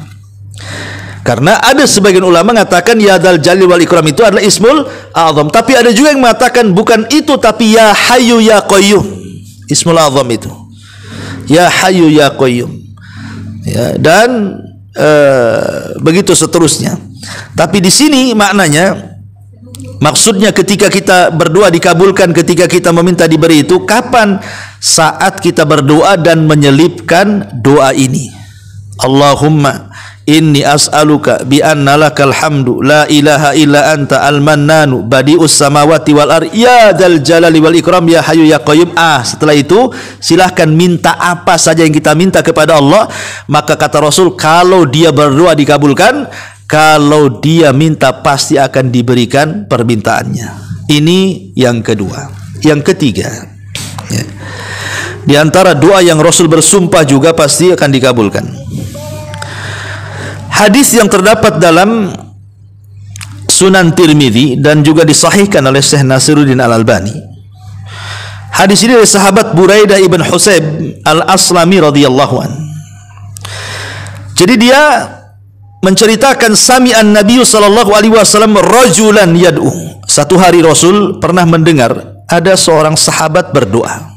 Karena ada sebagian ulama mengatakan Ya Dzal Jalali wal Ikram itu adalah Ismul A'zam. Tapi ada juga yang mengatakan bukan itu, tapi Ya Hayyu Ya Qayyum. Ismul A'zam itu Ya Hayyu Ya Qayyum. Ya, dan begitu seterusnya. Tapi di sini maknanya, maksudnya ketika kita berdoa dikabulkan, ketika kita meminta diberi itu kapan? Saat kita berdoa dan menyelipkan doa ini, Allahumma inni as'aluka bi anna lakal hamdu la ilaha illa anta al-mannanu badi'us samawati wal ar Ya Dzal Jalali wal Ikram Ya Hayyu Ya Qayyum. Setelah itu silahkan minta apa saja yang kita minta kepada Allah. Maka kata Rasul, kalau dia berdoa dikabulkan, kalau dia minta pasti akan diberikan permintaannya. Ini yang kedua. Yang ketiga, ya, di antara doa yang Rasul bersumpah juga pasti akan dikabulkan. Hadis yang terdapat dalam Sunan Tirmidzi dan juga disahihkan oleh Syekh Nasiruddin Al-Albani. Hadis ini dari sahabat Buraidah ibn Husayb Al-Aslami radhiyallahu an. Jadi dia menceritakan sami'an Nabi sallallahu alaihi wasallam rajulan yad'u. Satu hari Rasul pernah mendengar ada seorang sahabat berdoa.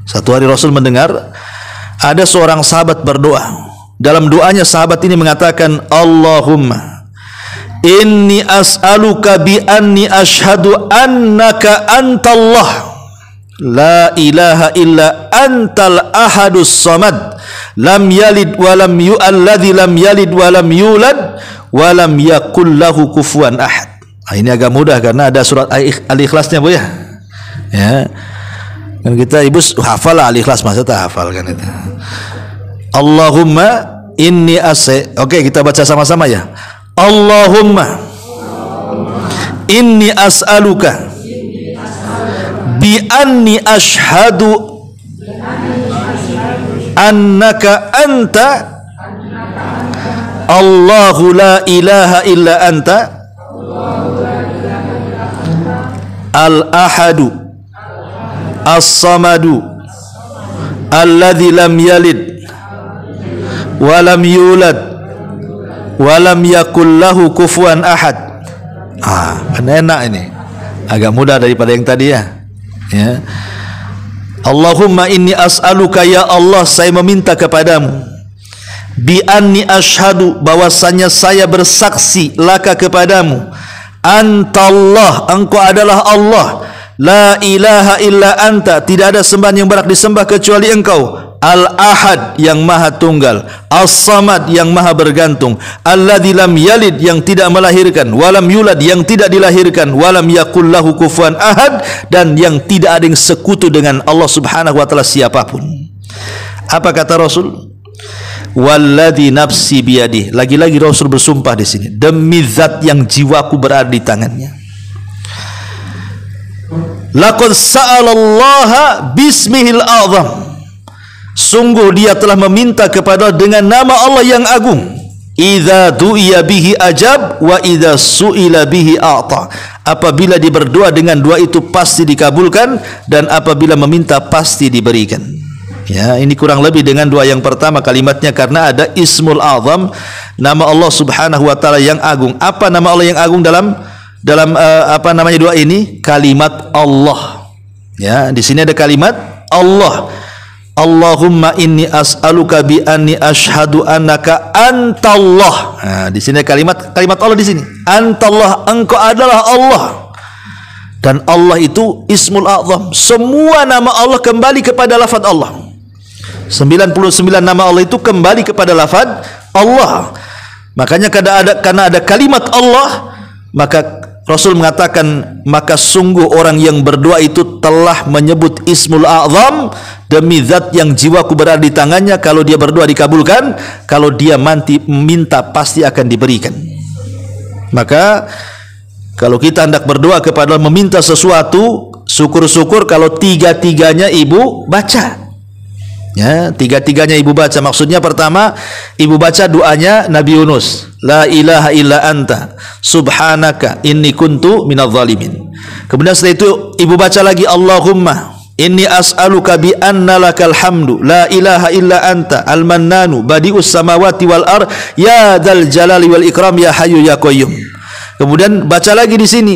Satu hari Rasul mendengar ada seorang sahabat berdoa. Dalam doanya sahabat ini mengatakan, Allahumma inni as'aluka bi anni ashhadu annaka antallah la ilaha illa antal ahadus samad lam yalid wa lam yu'alladzi lam yalid wa lam yulad wa lam yakul lahu kufuwan ahad. Ini agak mudah karena ada surat Al-Ikhlasnya, Bu ya. Ya. Kan kita ibu hafal Al-Ikhlas, masa tak hafal kan itu. Allahumma inni Oke, kita baca sama-sama ya. Allahumma inni as'aluka bi anni ashhadu annaka anta Allahu la ilaha illa anta al-ahadu as-samadu alladzi lam yalid wa lam yulad wa lam yakul lahu kufuwan ahad. Kan enak ini. Agak mudah daripada yang tadi ya. Ya. Allahumma inni as'aluka ya Allah, saya meminta kepadamu bi anni asyhadu, bahwasanya saya bersaksi laka kepadamu, antallah, engkau adalah Allah, la ilaha illa anta, tidak ada sembahan yang berhak disembah kecuali engkau, al-ahad yang maha tunggal, as-samad yang maha bergantung, alladzi lam yalid yang tidak melahirkan, walam yulad yang tidak dilahirkan, walam yakul lahu kufuwan ahad, dan yang tidak ada yang sekutu dengan Allah Subhanahu wa taala siapapun. Apa kata Rasul? Walladzi nafsi biyadihi. Lagi-lagi Rasul bersumpah di sini, demi zat yang jiwaku berada di tangannya. Laqad sa'alallaha bismihil a'zam. Sungguh dia telah meminta kepada dengan nama Allah yang agung. Idza du'iya bihi ajab wa idza su'ila bihi a'ta. Apabila dia berdoa dengan doa itu pasti dikabulkan, dan apabila meminta pasti diberikan. Ya, ini kurang lebih dengan doa yang pertama kalimatnya, karena ada Ismul Azam, nama Allah Subhanahu wa taala yang agung. Apa nama Allah yang agung dalam apa namanya doa ini? Kalimat Allah. Ya, di sini ada kalimat Allah. Allahumma inni as'aluka bi anni asyhadu annaka antallah. Nah, di sini kalimat Allah di sini. Antallah, engkau adalah Allah. Dan Allah itu Ismul Azam. Semua nama Allah kembali kepada lafaz Allah. 99 nama Allah itu kembali kepada lafaz Allah. Makanya karena ada kalimat Allah, maka Rasul mengatakan, maka sungguh orang yang berdoa itu telah menyebut Ismul A'zam, demi zat yang jiwaku berada di tangannya, kalau dia berdoa dikabulkan, kalau dia minta pasti akan diberikan. Maka kalau kita hendak berdoa kepada Allah meminta sesuatu, syukur-syukur kalau tiga-tiganya ibu baca. Ya, tiga-tiganya ibu baca. Maksudnya pertama, ibu baca doanya Nabi Yunus, la ilaha illa anta subhanaka inni kuntu minadz zalimin. Kemudian setelah itu ibu baca lagi, Allahumma inni as'aluka bi anna lakal hamdu la ilaha illa anta al-mannanu badi'us samawati wal ard ya dzal jalali wal ikram ya hayyu ya qayyum. Kemudian baca lagi di sini,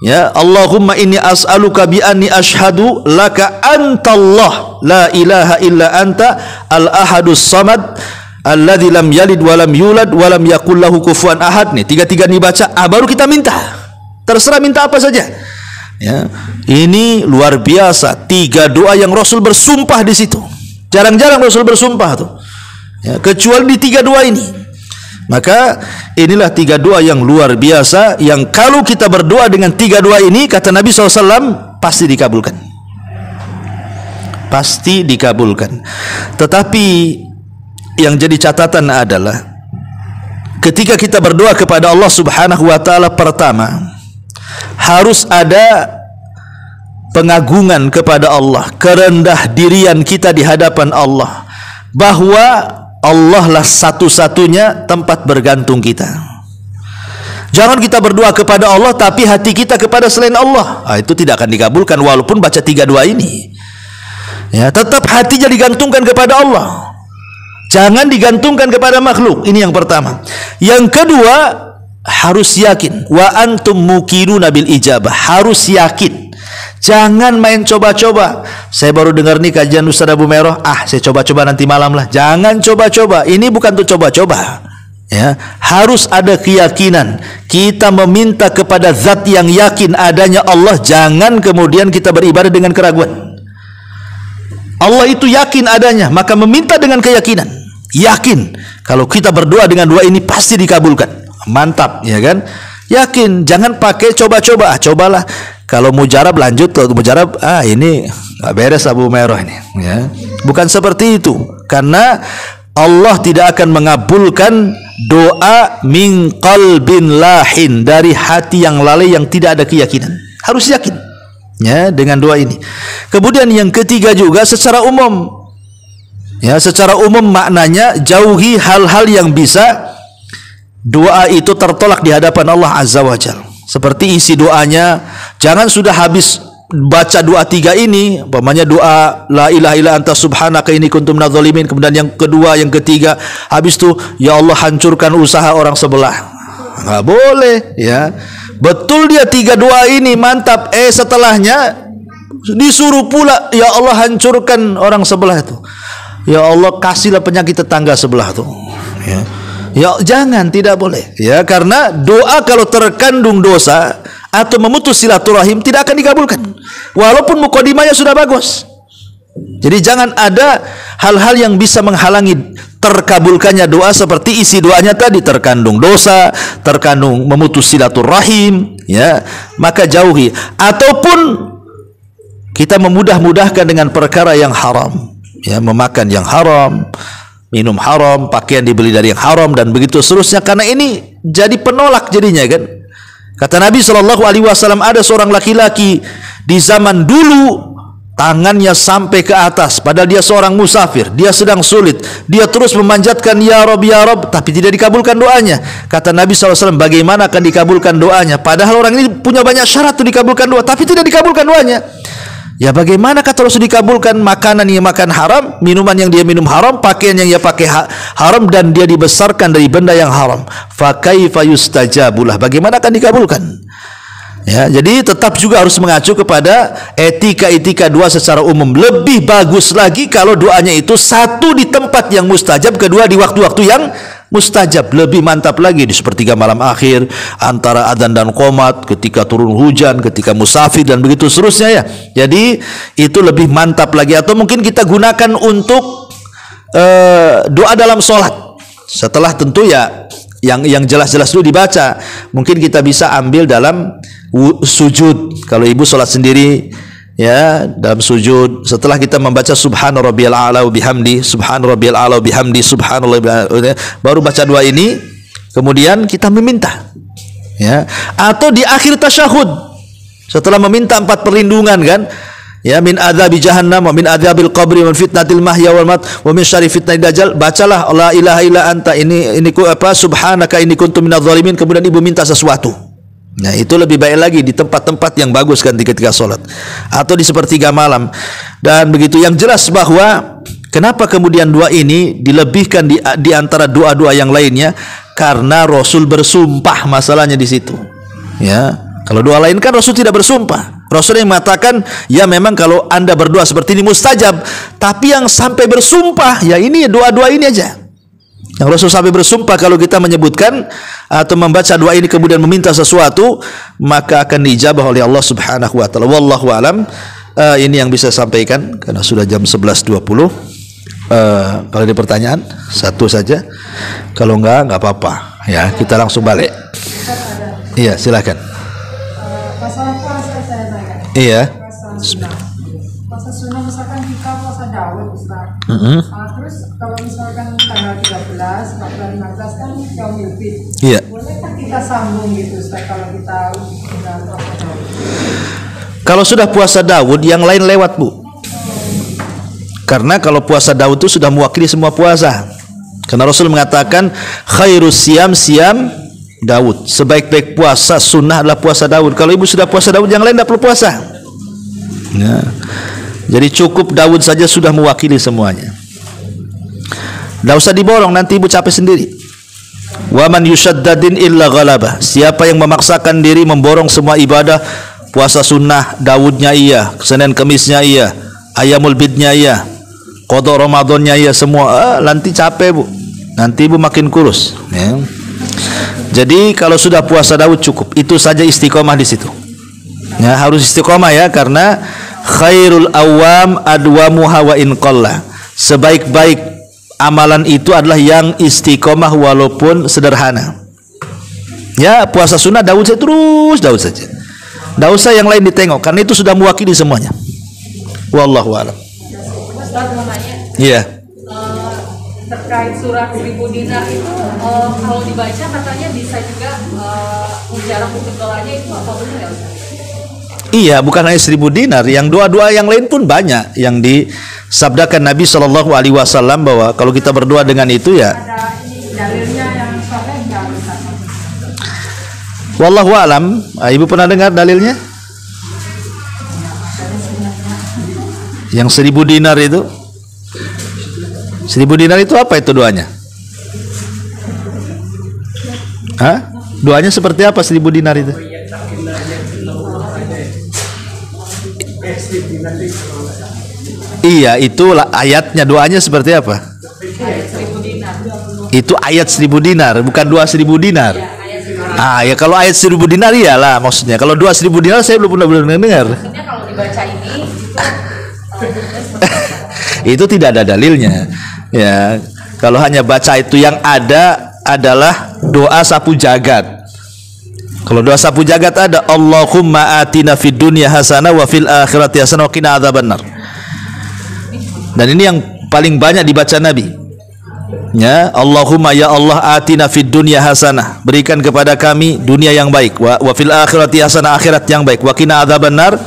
ya, Allahumma inni as'aluka bi anni asyhadu laka antallah la ilaha illa anta al-ahadus samad alladzi lam yalid wa lam yulad wa lam yakul lahu kufuwan ahad. Nih, tiga-tiga dibaca, baru kita minta. Terserah minta apa saja. Ya, ini luar biasa. Tiga doa yang Rasul bersumpah di situ. Jarang-jarang Rasul bersumpah tuh. Ya, kecuali di tiga doa ini. Maka inilah tiga doa yang luar biasa, yang kalau kita berdoa dengan tiga doa ini, kata Nabi SAW, pasti dikabulkan. Pasti dikabulkan. Tetapi yang jadi catatan adalah ketika kita berdoa kepada Allah Subhanahu wa taala, pertama harus ada pengagungan kepada Allah, kerendah dirian kita di hadapan Allah, bahwa Allah lah satu-satunya tempat bergantung kita. Jangan kita berdoa kepada Allah tapi hati kita kepada selain Allah. Itu tidak akan dikabulkan walaupun baca 3 doa ini. Ya, tetap hatinya digantungkan kepada Allah. Jangan digantungkan kepada makhluk. Ini yang pertama. Yang kedua, harus yakin. Wa antum muqinuna bil ijabah. Harus yakin. Jangan main coba-coba. Saya baru dengar nih kajian Ustaz Abu Meroh. Saya coba-coba nanti malam lah. Jangan coba-coba. Ini bukan untuk coba-coba. Ya, harus ada keyakinan. Kita meminta kepada zat yang yakin adanya Allah. Jangan kemudian kita beribadah dengan keraguan. Allah itu yakin adanya, maka meminta dengan keyakinan. Yakin kalau kita berdoa dengan doa ini pasti dikabulkan. Mantap, ya kan? Yakin, jangan pakai coba-coba. Cobalah. Kalau mujarab lanjut, kalau mujarab ini nggak beres Abu Meroh ini, ya. Bukan seperti itu. Karena Allah tidak akan mengabulkan doa min qalbin lahin, dari hati yang lalai yang tidak ada keyakinan. Harus yakin, ya, dengan doa ini. Kemudian yang ketiga juga secara umum. Ya, secara umum maknanya jauhi hal-hal yang bisa doa itu tertolak di hadapan Allah Azza wa Jalla. Seperti isi doanya, jangan sudah habis baca doa 3 ini, umpamanya doa la ilaha illa anta subhanaka inni kuntu minadz zalimin, kemudian yang kedua, yang ketiga, habis itu ya Allah hancurkan usaha orang sebelah. Nggak boleh, ya. Betul dia 3 doa ini mantap, setelahnya disuruh pula ya Allah hancurkan orang sebelah itu. Ya Allah kasihlah penyakit tetangga sebelah tuh. Ya jangan, tidak boleh. Ya, karena doa kalau terkandung dosa atau memutus silaturahim tidak akan dikabulkan. Walaupun mukadimahnya sudah bagus. Jadi jangan ada hal-hal yang bisa menghalangi terkabulkannya doa seperti isi doanya tadi terkandung dosa, terkandung memutus silaturahim, ya, maka jauhi. Ataupun kita memudah-mudahkan dengan perkara yang haram. Ya, memakan yang haram, minum haram, pakaian dibeli dari yang haram dan begitu seterusnya, karena ini jadi penolak jadinya kan. Kata Nabi SAW, ada seorang laki-laki di zaman dulu tangannya sampai ke atas padahal dia seorang musafir, dia sedang sulit, dia terus memanjatkan ya Rob, tapi tidak dikabulkan doanya. Kata Nabi SAW, bagaimana akan dikabulkan doanya padahal orang ini punya banyak syarat untuk dikabulkan doa tapi tidak dikabulkan doanya. Ya bagaimana kata Rasul dikabulkan makanan yang makan haram, minuman yang dia minum haram, pakaian yang dia pakai haram, dan dia dibesarkan dari benda yang haram. Fa kaifa yustajabulah, bagaimana akan dikabulkan? Ya, jadi tetap juga harus mengacu kepada etika-etika doa secara umum. Lebih bagus lagi kalau doanya itu satu di tempat yang mustajab, kedua di waktu-waktu yang mustajab. Lebih mantap lagi di sepertiga malam akhir, antara adzan dan qomat, ketika turun hujan, ketika musafir dan begitu seterusnya, ya. Jadi itu lebih mantap lagi. Atau mungkin kita gunakan untuk doa dalam sholat. Setelah tentu ya yang jelas-jelas dulu dibaca. Mungkin kita bisa ambil dalam sujud. Kalau ibu sholat sendiri, ya, dalam sujud setelah kita membaca subhana rabbiyal a'la wa bihamdi, subhana rabbiyal a'la wa bihamdi, subhanallah, baru baca doa ini, kemudian kita meminta, ya. Atau di akhir tasyahud setelah meminta 4 perlindungan kan, ya, min adzabi jahannam wa min adzabil qabri wa min fitnatil mahya wal mat wa min syarri fitnatil dajjal. Bacalah la ilaha illa anta, ini subhanaka inni kuntu minadz zalimin, kemudian ibu minta sesuatu. Nah, itu lebih baik lagi di tempat-tempat yang bagus kan, ketika sholat atau di sepertiga malam. Dan begitu, yang jelas bahwa kenapa kemudian doa ini dilebihkan di antara doa-doa yang lainnya, karena Rasul bersumpah masalahnya di situ. Ya, kalau doa lain kan Rasul tidak bersumpah. Rasul yang mengatakan ya memang kalau anda berdoa seperti ini mustajab, tapi yang sampai bersumpah ya ini doa-doa ini aja. Yang Rasul sampai bersumpah kalau kita menyebutkan atau membaca doa ini kemudian meminta sesuatu, maka akan diijabah oleh Allah Subhanahu wa taala. Wallahu alam. Ini yang bisa saya sampaikan karena sudah jam 11.20. Kalau ada pertanyaan satu saja. Kalau enggak apa-apa. Ya, kita langsung balik. Iya, silakan. Masalah puasa saya tanya. Iya. Puasa sunnah misalkan kita puasa Daud Ustaz. Terus kalau misalkan tanggal 13, 14, 15 kan Yaumul Fitr. Iya. Bolehkah kita sambung gitu Ustaz kalau kita udah puasa Daud? Kalau sudah puasa Daud, yang lain lewat, Bu. Karena kalau puasa Daud itu sudah mewakili semua puasa. Karena Rasul mengatakan khairus siyam Daud. Sebaik-baik puasa sunnah adalah puasa Daud. Kalau ibu sudah puasa Daud, yang lain tidak perlu puasa. Ya. Jadi cukup Daud saja sudah mewakili semuanya. Tidak usah diborong, nanti ibu capek sendiri. Wa man yushaddadin illa ghalabah. Siapa yang memaksakan diri memborong semua ibadah, puasa sunnah Daudnya iya, Senin Kemisnya iya, Ayamul Bidnya iya, qada Ramadannya iya, semua nanti capek, Bu. Nanti ibu makin kurus, ya. Jadi kalau sudah puasa Daud cukup, itu saja istiqomah di situ. Ya, harus istiqomah ya, karena khairul awam adwamuha wa in qalla. Sebaik-baik amalan itu adalah yang istiqomah walaupun sederhana. Ya, puasa sunnah Daud saja, terus Daud saja. Tidak usah yang lain ditengok, karena itu sudah mewakili semuanya. Wallahu a'lam. Ustaz mau nanya. Iya. Terkait surah 1000 dinar itu kalau dibaca katanya bisa juga jarak untuk doanya itu apa benar ya Ustaz? Iya, bukan hanya 1000 dinar, yang doa-doa yang lain pun banyak yang disabdakan Nabi SAW bahwa kalau kita berdoa dengan itu ya. Ada dalilnya yang sahih enggak Ustaz? Wallahu a'lam. Ibu pernah dengar dalilnya? Yang 1000 dinar itu? 1000 dinar itu apa itu doanya? Hah? Doanya seperti apa 1000 dinar itu? Iya, itulah ayatnya. Doanya seperti apa? Itu ayat 1000 dinar, bukan doa 1000 dinar. Ya kalau ayat 1000 dinar iyalah maksudnya. Kalau doa 1000 dinar saya belum pernah dengar. Maksudnya kalau dibaca ini itu tidak ada dalilnya. Ya, kalau hanya baca itu yang ada adalah doa sapu jagat. Kalau doa sapu jagat ada Allahumma atina fid dunya hasanah wa fil akhirati hasanah wa qina adzabannar. Dan ini yang paling banyak dibaca Nabi. Ya, Allahumma ya Allah atina fid dunya hasanah, berikan kepada kami dunia yang baik, wa fil akhirati hasanah, akhirat yang baik, wa qina adzabannar,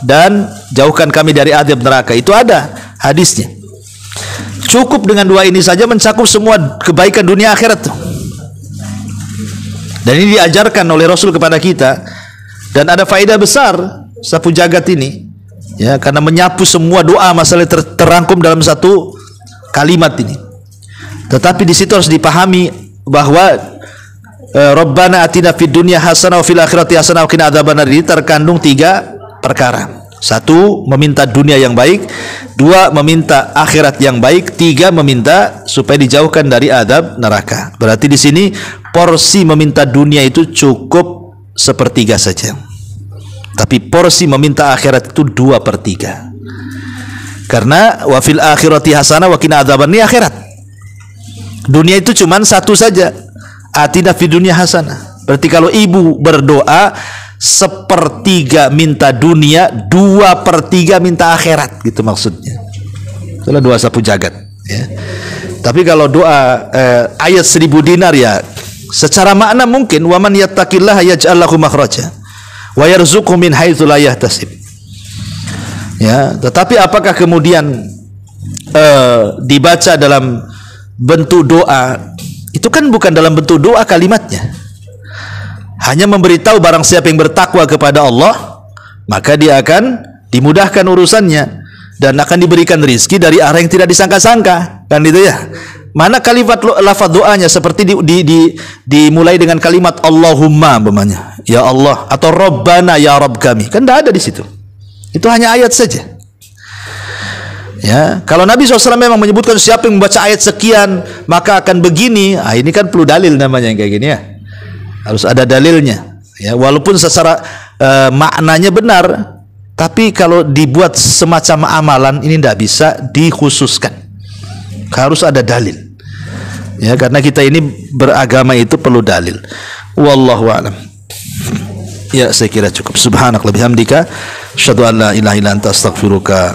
dan jauhkan kami dari azab neraka. Itu ada hadisnya. Cukup dengan doa ini saja mencakup semua kebaikan dunia akhirat tuh. Dan ini diajarkan oleh Rasul kepada kita, dan ada faedah besar sapu jagat ini, ya, karena menyapu semua doa masalah terangkum dalam satu kalimat ini. Tetapi di situ harus dipahami bahwa Rabbana atina fid dunya hasanah wa fil akhirati hasanah wa qina adzabannar ini terkandung 3 perkara. 1, meminta dunia yang baik. 2, meminta akhirat yang baik. 3, meminta supaya dijauhkan dari azab neraka. Berarti di sini porsi meminta dunia itu cukup 1/3 saja. Tapi porsi meminta akhirat itu 2/3. Karena wa fil akhirati hasanah wa qina adzabannar ini akhirat. Dunia itu cuma 1 saja. Atina fid dunya hasanah. Berarti kalau ibu berdoa 1/3 minta dunia, 2/3 minta akhirat, gitu maksudnya. Itulah doa sapu jagat, ya. Tapi kalau doa ayat 1000 dinar ya, secara makna mungkin waman yattaqillaha yaj'al lahu makhraja wa yarzuqhu min haitsu la yahtasib. Ya, tetapi apakah kemudian dibaca dalam bentuk doa? Itu kan bukan dalam bentuk doa kalimatnya. Hanya memberitahu barang siapa yang bertakwa kepada Allah, maka dia akan dimudahkan urusannya dan akan diberikan rizki dari arah yang tidak disangka-sangka, kan itu ya. Mana kalimat lafaz doanya seperti dimulai dengan kalimat Allahumma umpamanya, ya Allah, atau Rabbana ya Rabb kami, kan tidak ada di situ. Itu hanya ayat saja. Ya, kalau Nabi SAW memang menyebutkan siapa yang membaca ayat sekian maka akan begini, ini kan perlu dalil namanya yang kayak gini ya. Harus ada dalilnya, ya, walaupun secara maknanya benar, tapi kalau dibuat semacam amalan ini tidak bisa dikhususkan, harus ada dalil, ya, karena kita ini beragama itu perlu dalil. Wallahu a'lam. Ya, saya kira cukup. Subhanakallahumma bihamdika asyhadu an la ilaha illa anta astaghfiruka